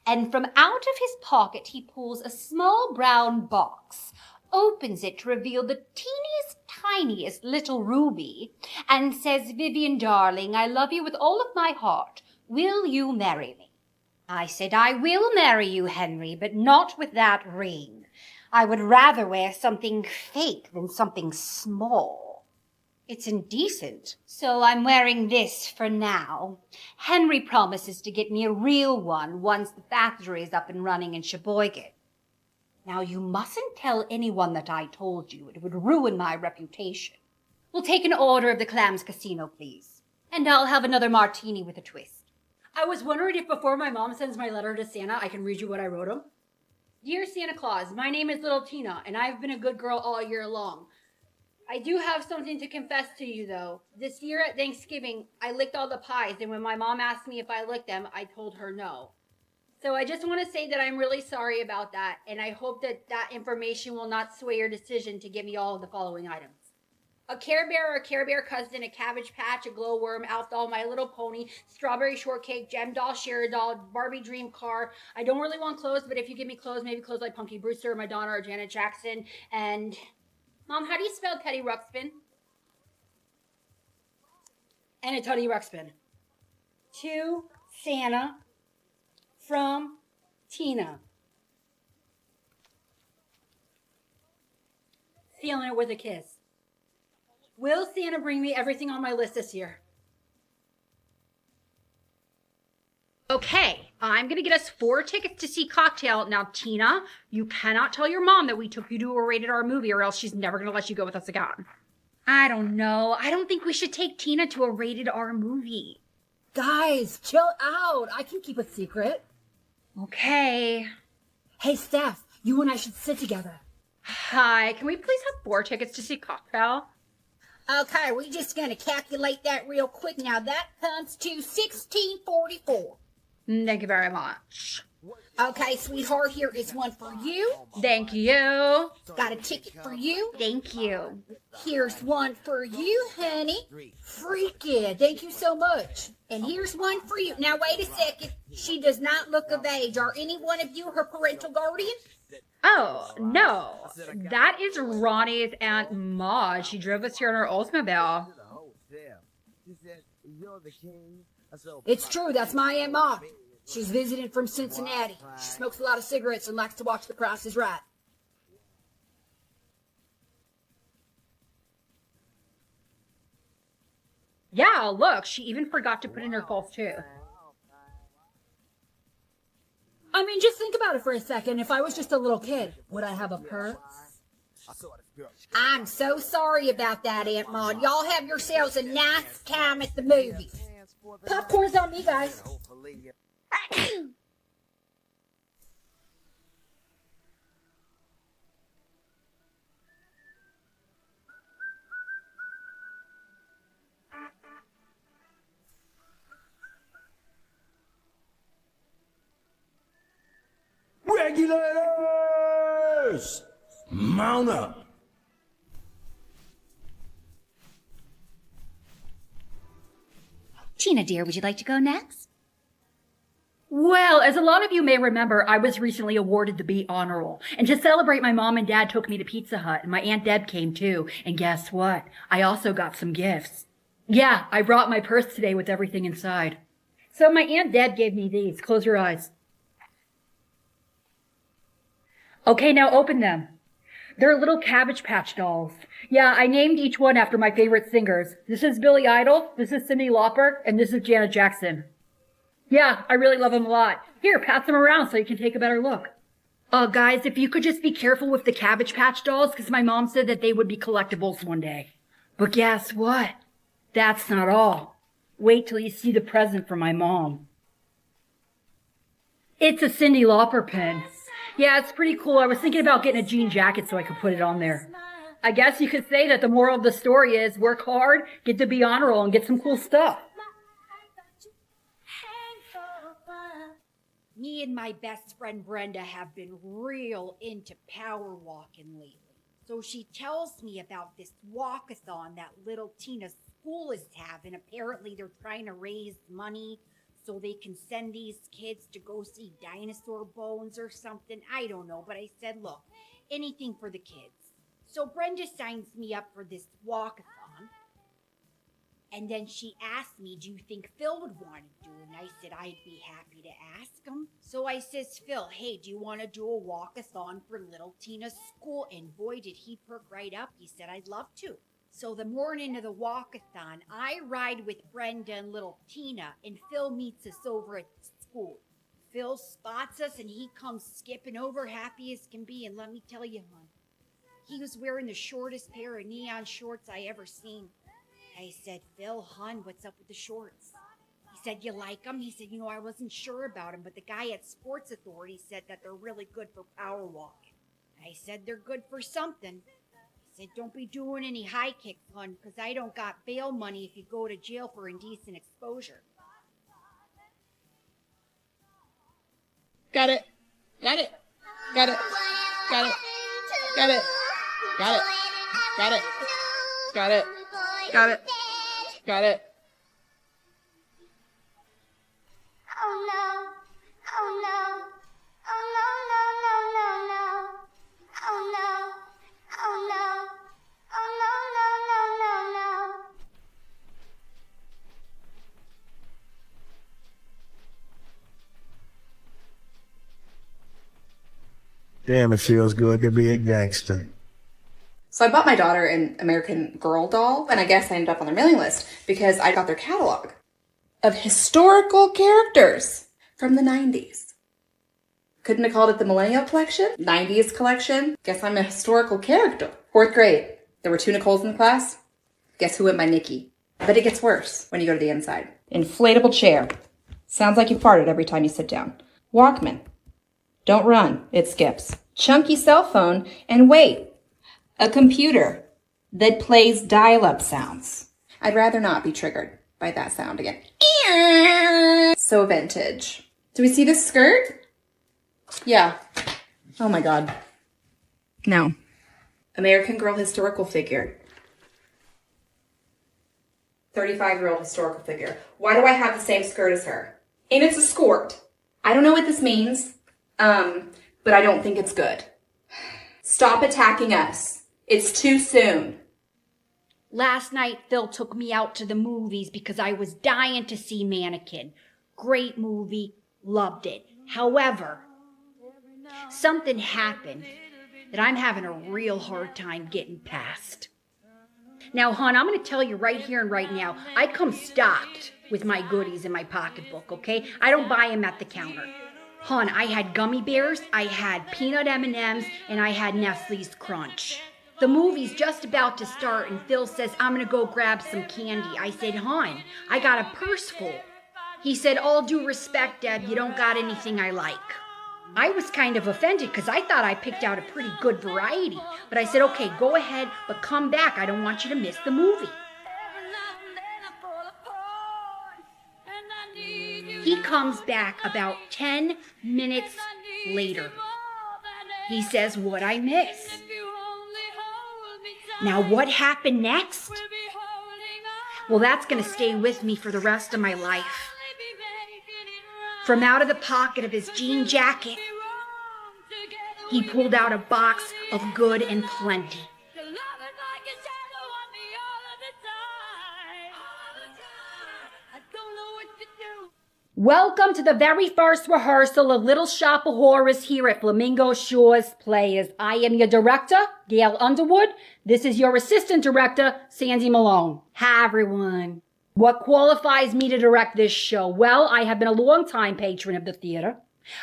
And from out of his pocket, he pulls a small brown box, opens it to reveal the tiniest little ruby, and says, Vivian, darling, I love you with all of my heart. Will you marry me? I said, I will marry you, Henry, but not with that ring. I would rather wear something fake than something small. It's indecent. So I'm wearing this for now. Henry promises to get me a real one once the factory is up and running in Sheboygan. Now, you mustn't tell anyone that I told you. It would ruin my reputation. We'll take an order of the Clams Casino, please. And I'll have another martini with a twist. I was wondering if before my mom sends my letter to Santa, I can read you what I wrote him. Dear Santa Claus, my name is Little Tina, and I've been a good girl all year long. I do have something to confess to you, though. This year at Thanksgiving, I licked all the pies, and when my mom asked me if I licked them, I told her no. So I just want to say that I'm really sorry about that, and I hope that that information will not sway your decision to give me all of the following items. A Care Bear or a Care Bear cousin, a Cabbage Patch, a Glowworm, Elf Doll, My Little Pony, Strawberry Shortcake, Gem Doll, Share Doll, Barbie Dream Car. I don't really want clothes, but if you give me clothes, maybe clothes like Punky Brewster, Madonna, or Janet Jackson. And, Mom, how do you spell Teddy Ruxpin? And a Teddy Ruxpin. To Santa from Tina. Sealing it with a kiss. Will Santa bring me everything on my list this year? Okay, I'm going to get us 4 tickets to see Cocktail. Now, Tina, you cannot tell your mom that we took you to a rated R movie or else she's never going to let you go with us again. I don't know. I don't think we should take Tina to a rated R movie. Guys, chill out. I can keep a secret. Okay. Hey, Steph, you and I should sit together. Hi, can we please have 4 tickets to see Cocktail? Okay, we're just gonna calculate that real quick. Now that comes to $16.44. Thank you very much. Okay, sweetheart, here is one for you. Thank you. Got a ticket for you. Thank you. Here's one for you, honey. Freaking, thank you so much. And here's one for you. Now wait a second. She does not look of age. Are any one of you her parental guardian? Oh, no. That is Ronnie's Aunt Maud. She drove us here in her Oldsmobile. It's true, that's my Aunt Ma. She's visiting from Cincinnati. She smokes a lot of cigarettes and likes to watch The Price is Right. Yeah, look, she even forgot to put in her false tooth. I mean, just think about it for a second. If I was just a little kid, would I have a purse? I'm so sorry about that, Aunt Maud. Y'all have yourselves a nice time at the movies. Popcorn's on me, guys. Regulators! Mount up! Tina, dear, would you like to go next? Well, as a lot of you may remember, I was recently awarded the B Honor Roll. And to celebrate, my mom and dad took me to Pizza Hut, and my Aunt Deb came too. And guess what? I also got some gifts. Yeah, I brought my purse today with everything inside. So my Aunt Deb gave me these. Close your eyes. Okay, now open them. They're little Cabbage Patch dolls. Yeah, I named each one after my favorite singers. This is Billy Idol, this is Cyndi Lauper, and this is Janet Jackson. Yeah, I really love them a lot. Here, pass them around so you can take a better look. Guys, if you could just be careful with the Cabbage Patch dolls, because my mom said that they would be collectibles one day. But guess what? That's not all. Wait till you see the present from my mom. It's a Cyndi Lauper pin. Yeah, it's pretty cool. I was thinking about getting a jean jacket so I could put it on there. I guess you could say that the moral of the story is work hard, get to be honor roll, and get some cool stuff. Me and my best friend Brenda have been real into power walking lately. So she tells me about this walkathon that little Tina's school is having. Apparently they're trying to raise money so they can send these kids to go see dinosaur bones or something. I don't know, but I said, look, anything for the kids. So Brenda signs me up for this walkathon. And then she asked me, do you think Phil would want to do it? And I said, I'd be happy to ask him. So I says, Phil, hey, do you want to do a walkathon for little Tina's school? And boy, did he perk right up. He said, I'd love to. So the morning of the walkathon, I ride with Brenda and little Tina, and Phil meets us over at school. Phil spots us, and he comes skipping over, happy as can be. And let me tell you, hon, he was wearing the shortest pair of neon shorts I ever seen. I said, Phil, hon, what's up with the shorts? He said, you like them? He said, I wasn't sure about them, but the guy at Sports Authority said that they're really good for power walking. I said, they're good for something. He said, don't be doing any high kicks, hon, because I don't got bail money if you go to jail for indecent exposure. Got it. Got it. Got it. Got it. Got it. Got it. Got it. Got it. Got it. Got it. Oh no. Oh no. Oh no, no, no, no, no. Oh no. Oh no. Oh no, no, no, no, no. Damn, it feels good to be a gangster. So I bought my daughter an American Girl doll, and I guess I ended up on their mailing list because I got their catalog of historical characters from the 90s. Couldn't have called it the Millennial Collection, 90s Collection. Guess I'm a historical character. 4th grade. There were 2 Nicoles in the class. Guess who went by Nikki? But it gets worse when you go to the inside. Inflatable chair. Sounds like you farted every time you sit down. Walkman. Don't run, it skips. Chunky cell phone, and wait, a computer that plays dial-up sounds. I'd rather not be triggered by that sound again. So vintage. Do we see this skirt? Yeah. Oh my God. No. American Girl historical figure. 35-year-old historical figure. Why do I have the same skirt as her? And it's a skirt. I don't know what this means, but I don't think it's good. Stop attacking us. It's too soon. Last night, Phil took me out to the movies because I was dying to see Mannequin. Great movie, loved it. However, something happened that I'm having a real hard time getting past. Now, hon, I'm going to tell you right here and right now, I come stocked with my goodies in my pocketbook, okay? I don't buy them at the counter. Hon, I had gummy bears, I had peanut M&Ms, and I had Nestle's Crunch. The movie's just about to start, and Phil says, I'm going to go grab some candy. I said, hon, I got a purse full. He said, all due respect, Deb, you don't got anything I like. I was kind of offended because I thought I picked out a pretty good variety. But I said, okay, go ahead, but come back. I don't want you to miss the movie. He comes back about 10 minutes later. He says, what'd I miss? Now, what happened next? Well, that's going to stay with me for the rest of my life. From out of the pocket of his jean jacket, he pulled out a box of Good and Plenty. Welcome to the very first rehearsal of Little Shop of Horrors here at Flamingo Shores Players. I am your director, Gail Underwood. This is your assistant director, Sandy Malone. Hi, everyone. What qualifies me to direct this show? Well, I have been a long-time patron of the theater.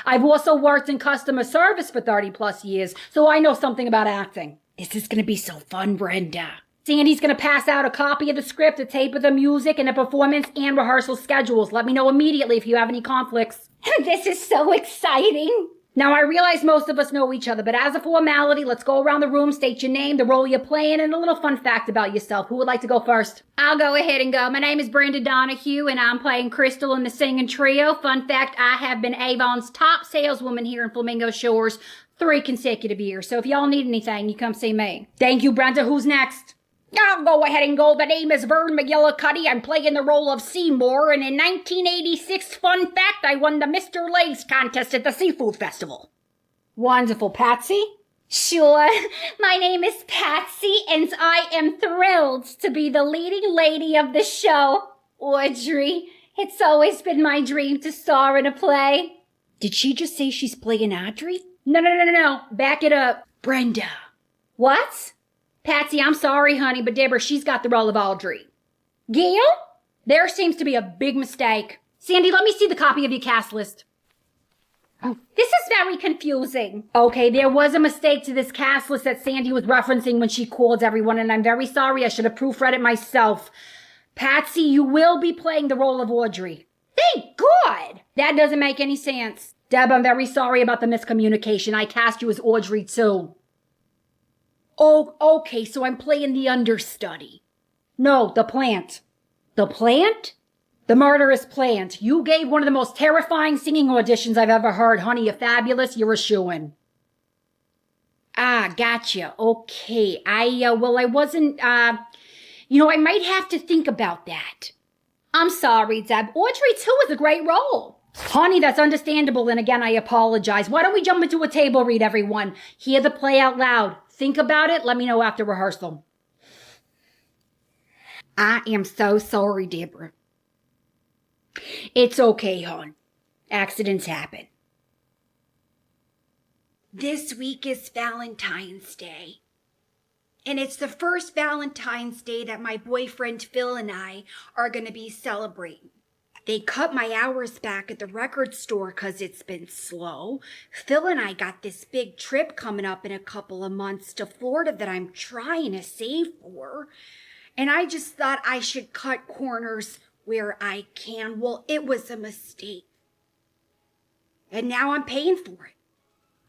I've also worked in customer service for 30 plus years, so I know something about acting. This is going to be so fun, Brenda. Sandy's going to pass out a copy of the script, a tape of the music, and a performance and rehearsal schedules. Let me know immediately if you have any conflicts. This is so exciting. Now, I realize most of us know each other, but as a formality, let's go around the room, state your name, the role you're playing, and a little fun fact about yourself. Who would like to go first? I'll go ahead and go. My name is Brenda Donahue, and I'm playing Crystal in the singing trio. Fun fact, I have been Avon's top saleswoman here in Flamingo Shores 3 consecutive years. So if y'all need anything, you come see me. Thank you, Brenda. Who's next? I'll go ahead and go. My name is Vern McGillicuddy. I'm playing the role of Seymour, and in 1986, fun fact, I won the Mr. Lace contest at the Seafood Festival. Wonderful. Patsy? Sure. My name is Patsy, and I am thrilled to be the leading lady of the show, Audrey. It's always been my dream to star in a play. Did she just say she's playing Audrey? No. Back it up. Brenda. What? Patsy, I'm sorry, honey, but Deborah, she's got the role of Audrey. Gail? There seems to be a big mistake. Sandy, let me see the copy of your cast list. This is very confusing. Okay, there was a mistake to this cast list that Sandy was referencing when she called everyone, and I'm very sorry. I should have proofread it myself. Patsy, you will be playing the role of Audrey. Thank God! That doesn't make any sense. Deb, I'm very sorry about the miscommunication. I cast you as Audrey, too. Oh, okay, so I'm playing the understudy. No, the plant. The plant? The murderous plant. You gave one of the most terrifying singing auditions I've ever heard. Honey, you're fabulous. You're a shoo-in. Ah, gotcha. Okay. I wasn't, I might have to think about that. I'm sorry, Deb. Audrey, too, is a great role. Honey, that's understandable, and again, I apologize. Why don't we jump into a table read, everyone? Hear the play out loud. Think about it. Let me know after rehearsal. I am so sorry, Deborah. It's okay, hon. Accidents happen. This week is Valentine's Day. And it's the first Valentine's Day that my boyfriend Phil and I are going to be celebrating. They cut my hours back at the record store 'cause it's been slow. Phil and I got this big trip coming up in a couple of months to Florida that I'm trying to save for. And I just thought I should cut corners where I can. Well, it was a mistake. And now I'm paying for it.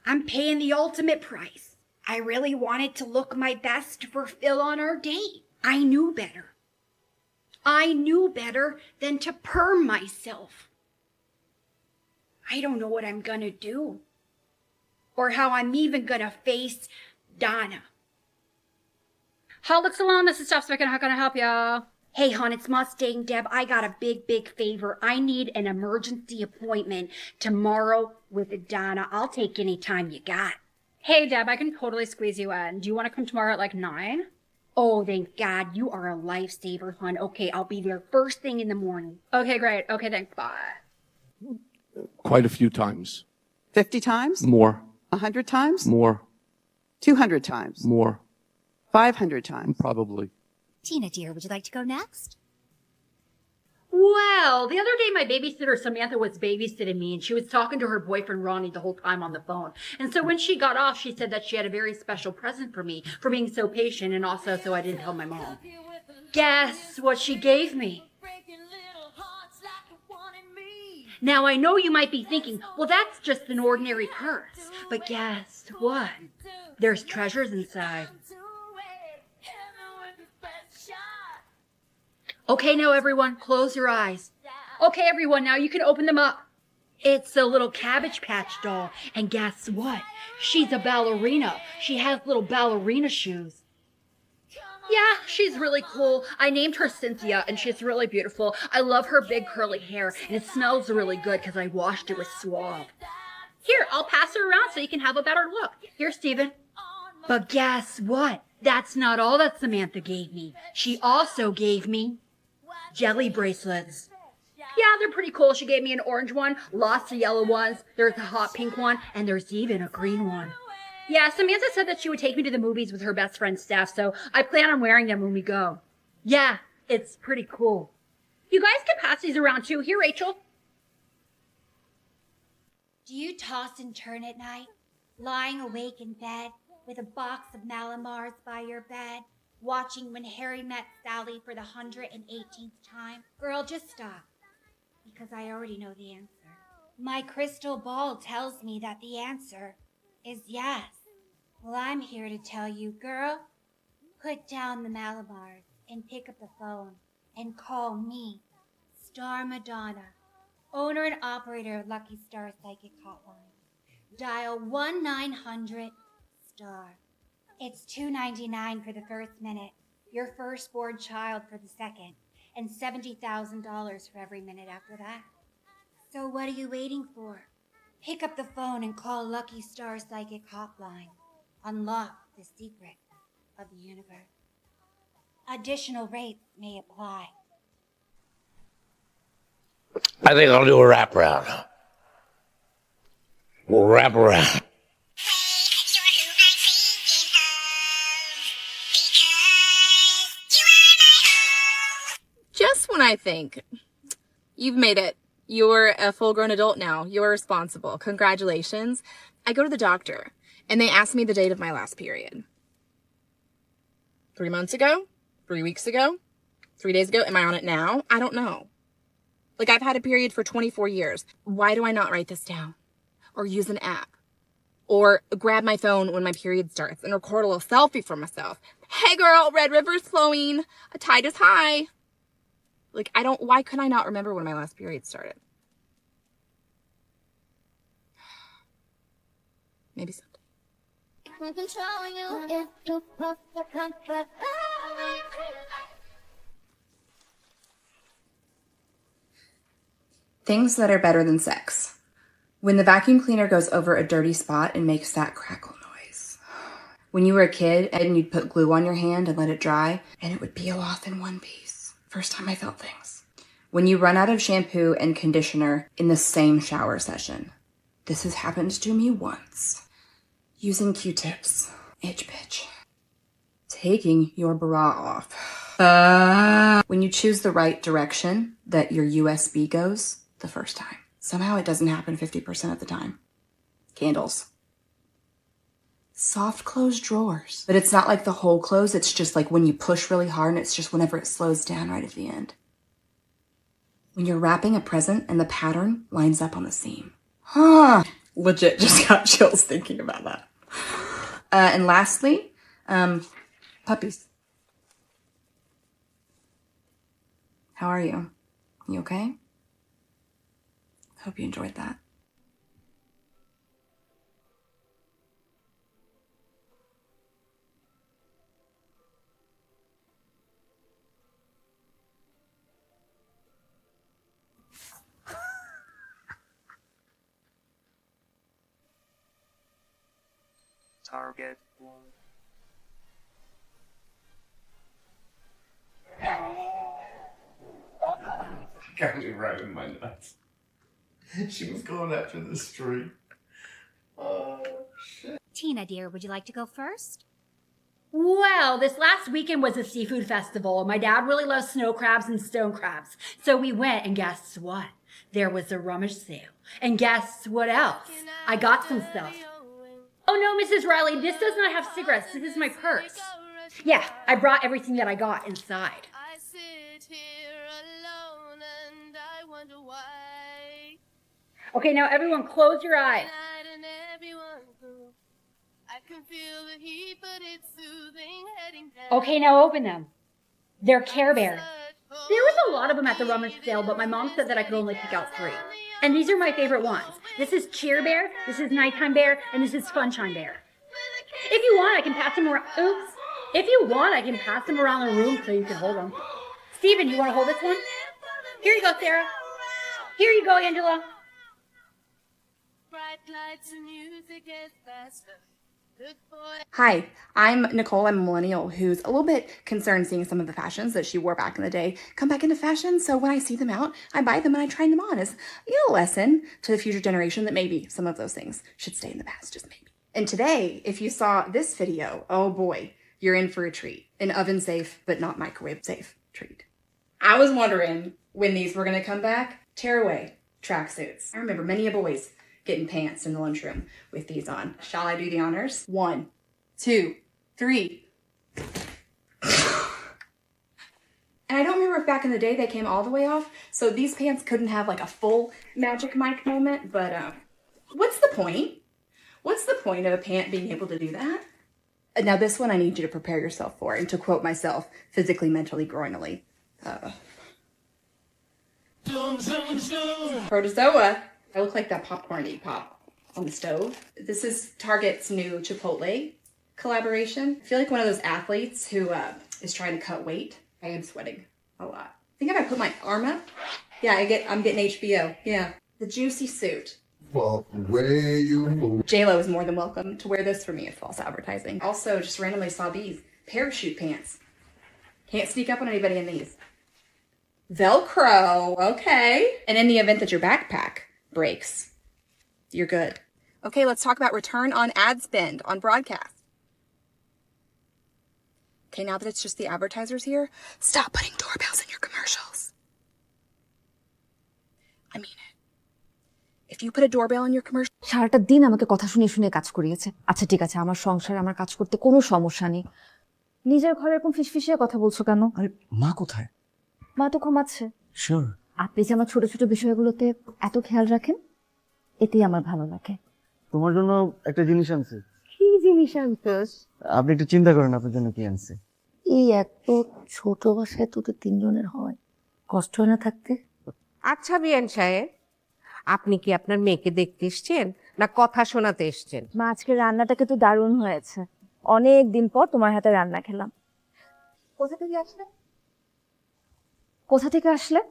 I'm paying the ultimate price. I really wanted to look my best for Phil on our date. I knew better. I knew better than to perm myself. I don't know what I'm gonna do. Or how I'm even gonna face Donna. Alex Salon, this is Steph speaking. How can I help you? Hey, hon, it's Mustang Deb. I got a big favor. I need an emergency appointment tomorrow with Donna. I'll take any time you got. Hey, Deb, I can totally squeeze you in. Do you want to come tomorrow at like 9? Oh, thank God. You are a lifesaver, hon. Okay, I'll be there first thing in the morning. Okay, great. Okay, thanks. Bye. Quite a few times. 50 times? More. 100 times? More. 200 times? More. 500 times? Probably. Tina, dear, would you like to go next? Well, the other day my babysitter Samantha was babysitting me and she was talking to her boyfriend Ronnie the whole time on the phone. And so when she got off, she said that she had a very special present for me for being so patient and also so I didn't tell my mom. Guess what she gave me? Now I know you might be thinking, well, that's just an ordinary purse. But guess what? There's treasures inside. Okay, now everyone, close your eyes. Okay, everyone, now you can open them up. It's a little Cabbage Patch doll. And guess what? She's a ballerina. She has little ballerina shoes. Yeah, she's really cool. I named her Cynthia, and she's really beautiful. I love her big curly hair, and it smells really good because I washed it with Suave. Here, I'll pass her around so you can have a better look. Here, Steven. But guess what? That's not all that Samantha gave me. She also gave me jelly bracelets. Yeah, they're pretty cool. She gave me an orange one, lots of yellow ones, there's a hot pink one, and there's even a green one. Yeah, Samantha said that she would take me to the movies with her best friend Steph, so I plan on wearing them when we go. Yeah, it's pretty cool. You guys can pass these around too. Here, Rachel. Do you toss and turn at night, lying awake in bed with a box of Malamars by your bed, watching When Harry Met Sally for the 118th time? Girl, just stop, because I already know the answer. My crystal ball tells me that the answer is yes. Well, I'm here to tell you, girl, put down the Malamars and pick up the phone and call me, Star Madonna, owner and operator of Lucky Star Psychic Hotline. Dial 1-900-STAR. It's $2.99 for the first minute, your firstborn child for the second, and $70,000 for every minute after that. So what are you waiting for? Pick up the phone and call Lucky Star Psychic Hotline. unlock the secret of the universe. Additional rates may apply. I think I'll do a wraparound. We'll wrap around. Just when I think you've made it, you're a full-grown adult now, you're responsible, congratulations, I go to the doctor and they ask me the date of my last period. 3 months ago? 3 weeks ago? 3 days ago? Am I on it now? I don't know. Like, I've had a period for 24 years. Why do I not write this down? Or use an app? Or grab my phone when my period starts and record a little selfie for myself. Hey girl, Red River's flowing. A tide is high. Like, why could I not remember when my last period started? Maybe someday. Things that are better than sex. When the vacuum cleaner goes over a dirty spot and makes that crackle noise. When you were a kid and you'd put glue on your hand and let it dry and it would peel off in one piece. First time I felt things. When you run out of shampoo and conditioner in the same shower session. This has happened to me once. Using Q-tips. Itch bitch. Taking your bra off. When you choose the right direction that your USB goes the first time. Somehow it doesn't happen 50% of the time. Candles. Soft closed drawers. But it's not like the whole close, it's just like when you push really hard and it's just whenever it slows down right at the end. When you're wrapping a present and the pattern lines up on the seam. Legit just got chills thinking about that. And lastly, puppies. How are you? You okay? Hope you enjoyed that. Target. Got me right in my nuts. She was going after the street. Oh, shit. Tina, dear, would you like to go first? Well, this last weekend was a seafood festival. My dad really loves snow crabs and stone crabs. So we went, and guess what? There was a rummage sale. And guess what else? I got some stuff. Oh no, Mrs. Riley, this does not have cigarettes. This is my purse. Yeah, I brought everything that I got inside. I sit here alone and I wonder why. Okay, now everyone close your eyes. I can feel the heat, but it's soothing heading down. Okay, now open them. They're Care Bear. There was a lot of them at the rummage sale, but my mom said that I could only pick out 3. And these are my favorite ones. This is Cheer Bear, this is Nighttime Bear, and this is Funshine Bear. If you want, I can pass them around. Oops. If you want, I can pass them around the room so you can hold them. Steven, you want to hold this one? Here you go, Sarah. Here you go, Angela. Bright lights and music gets faster. Good boy. Hi, I'm Nicole. I'm a millennial who's a little bit concerned seeing some of the fashions that she wore back in the day come back into fashion. So when I see them out, I buy them and I try them on as a lesson to the future generation that maybe some of those things should stay in the past, just maybe. And today, if you saw this video, oh boy, you're in for a treat. An oven safe, but not microwave safe treat. I was wondering when these were gonna come back. Tearaway tracksuits. I remember many a boys getting pants in the lunchroom with these on. Shall I do the honors? 1, 2, 3. And I don't remember if back in the day they came all the way off, so these pants couldn't have like a full Magic Mike moment, but what's the point? What's the point of a pant being able to do that? Now this one I need you to prepare yourself for, and to quote myself, physically, mentally, groinally. Protozoa. I look like that popcorn that you pop on the stove. This is Target's new Chipotle collaboration. I feel like one of those athletes who is trying to cut weight. I am sweating a lot. I think if I put my arm up, yeah, I'm getting HBO. Yeah. The juicy suit. Well, the way you move. JLo is more than welcome to wear this for me as false advertising. Also, just randomly saw these parachute pants. Can't sneak up on anybody in these. Velcro, okay. And in the event that your backpack breaks, you're good. Okay, let's talk about return on ad spend on broadcast. Okay, now that it's just the advertisers here, stop putting doorbells in your commercials. I mean it. If you put a doorbell in your commercial... সারাটা দিন আমাকে কথা শুনে শুনে কাজ করিয়েছে। আচ্ছা ঠিক আছে, আমার সংসার, আমার কাজ করতে কোনো সমস্যা নেই। নিজের ঘরে এরকম ফিসফিসিয়ে কথা বলছো কেন? আরে মা কোথায়? মা তো ঘুমাচ্ছে। শিওর? আপনি যে আমার ছোট ছোট বিষয়গুলোতে এত খেয়াল রাখেন, এতেই আমার ভালো লাগে। তোমার জন্য একটা জিনিস আনছি। কি জিনিস আনছিস? আপনি একটু চিন্তা করেন আপনার জন্য কি আনছি। এই এত ছোট বাসায় তোদের তিনজনের হয়, কষ্ট হয় না থাকতে? আচ্ছা বিয়ান সাহেব, আপনি কি আপনার মেয়েকে দেখতে এসছেন না কথা শোনাতে এসছেন? মা, আজকে রান্নাটাকে তো দারুণ হয়েছে। অনেক দিন পর তোমার হাতে রান্না খেলাম। কোথা থেকে আসলে? কোথা থেকে আসলে?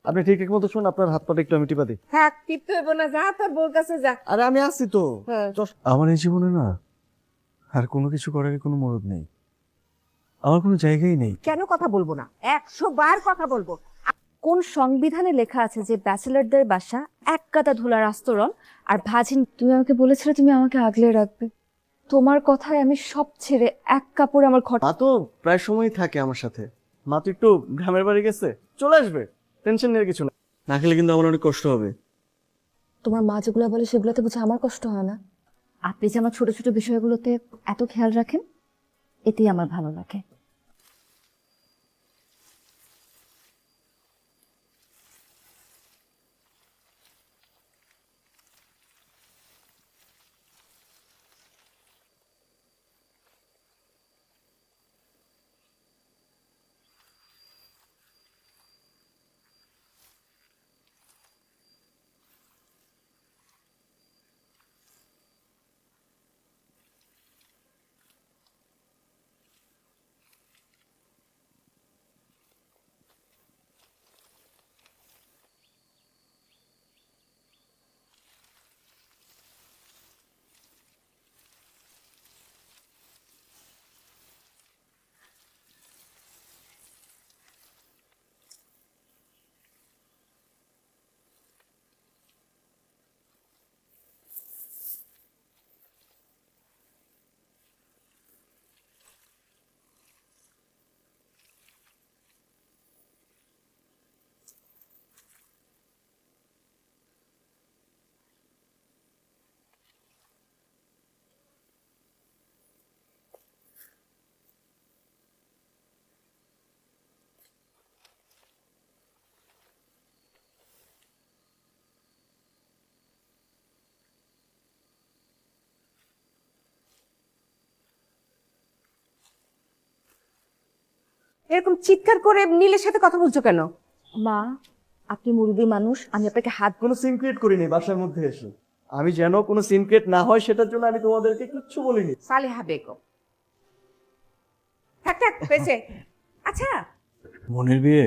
আপনি ঠিক মতো শুন, আপনার হাত পাটা একটু আমি টিপা দিই। হ্যাঁ, টিপতে হইব না, যা তোর বউর কাছে যা। আরে আমি আসছি তো। আমার এই জীবনে না আর কোনো কিছু করার কোনো মরদ নেই, আমার কোনো জায়গাই নেই। কেন কথা বলবো না? 100 বার কথা বলবো। কোন সংবিধানে লেখা আছে যে ব্যাচেলারদের বাসা এক কাতা ধুলার আস্তরণ আর ভাজিন? তুমি আমাকে বলেছিলে তুমি আমাকে আগলে রাখবে। তোমার কথায় আমি সব ছেড়ে এক কাপড়ে আমার ঘর। মা তো প্রায় সময়ই থাকে আমার সাথে। মা তো একটু গ্রামের বাড়ি গেছে, চলে আসবে, টেনশন নেই কিছু না। না খেলে কিন্তু আমার অনেক কষ্ট হবে। তোমার মা যেগুলো বলে সেগুলোতে বুঝে আমার কষ্ট হয় না? আপনি যে আমার ছোট ছোট বিষয়গুলোতে এত খেয়াল রাখেন, এতেই আমার ভালো লাগে। এরকম চিৎকার করে নীলের সাথে কথা বলছো কেন? মা, আপনি মুরব্বী মানুষ, আমি আপনাকে হাত কোনো সিন ক্রিয়েট করিনি বাসার মধ্যে এসে। আমি যেন কোনো সিন ক্রিয়েট না হয় সেটার জন্য আমি তোমাদেরকে কিচ্ছু বলিনি। সালেহা বেগম। থাক থাক হয়েছে। আচ্ছা বোনের বিয়ে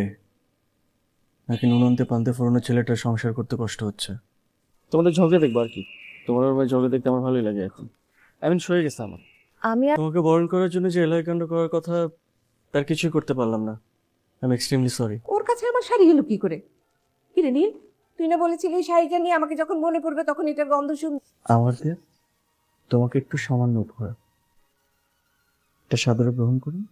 নাকি নুনন্তে পান্তে ফোরনো ছেলেটার সংসার করতে কষ্ট হচ্ছে। তোমাদের ঝগড়া দেখবো আর কি, তোমার ভাই ঝগড়া দেখতে আমার ভালোই লাগে এখন। এমন সয়ে গেছে আমার। আমি আর তোমাকে বরণ করার জন্য যে এলাকাণ্ড করার কথা তার কিছুই করতে পারলাম না। I am extremely sorry. ওর কাছে আমার শাড়ি গেল কি করে? কি রে নীল, তুই না বলেছিলি এই শাড়িটা নিয়ে আমাকে যখন মনে পড়বে তখন এটার গন্ধ শুন। আমার দিয়ে তোমাকে একটু সামান্য উপহার, এটা সাদরে গ্রহণ করুন।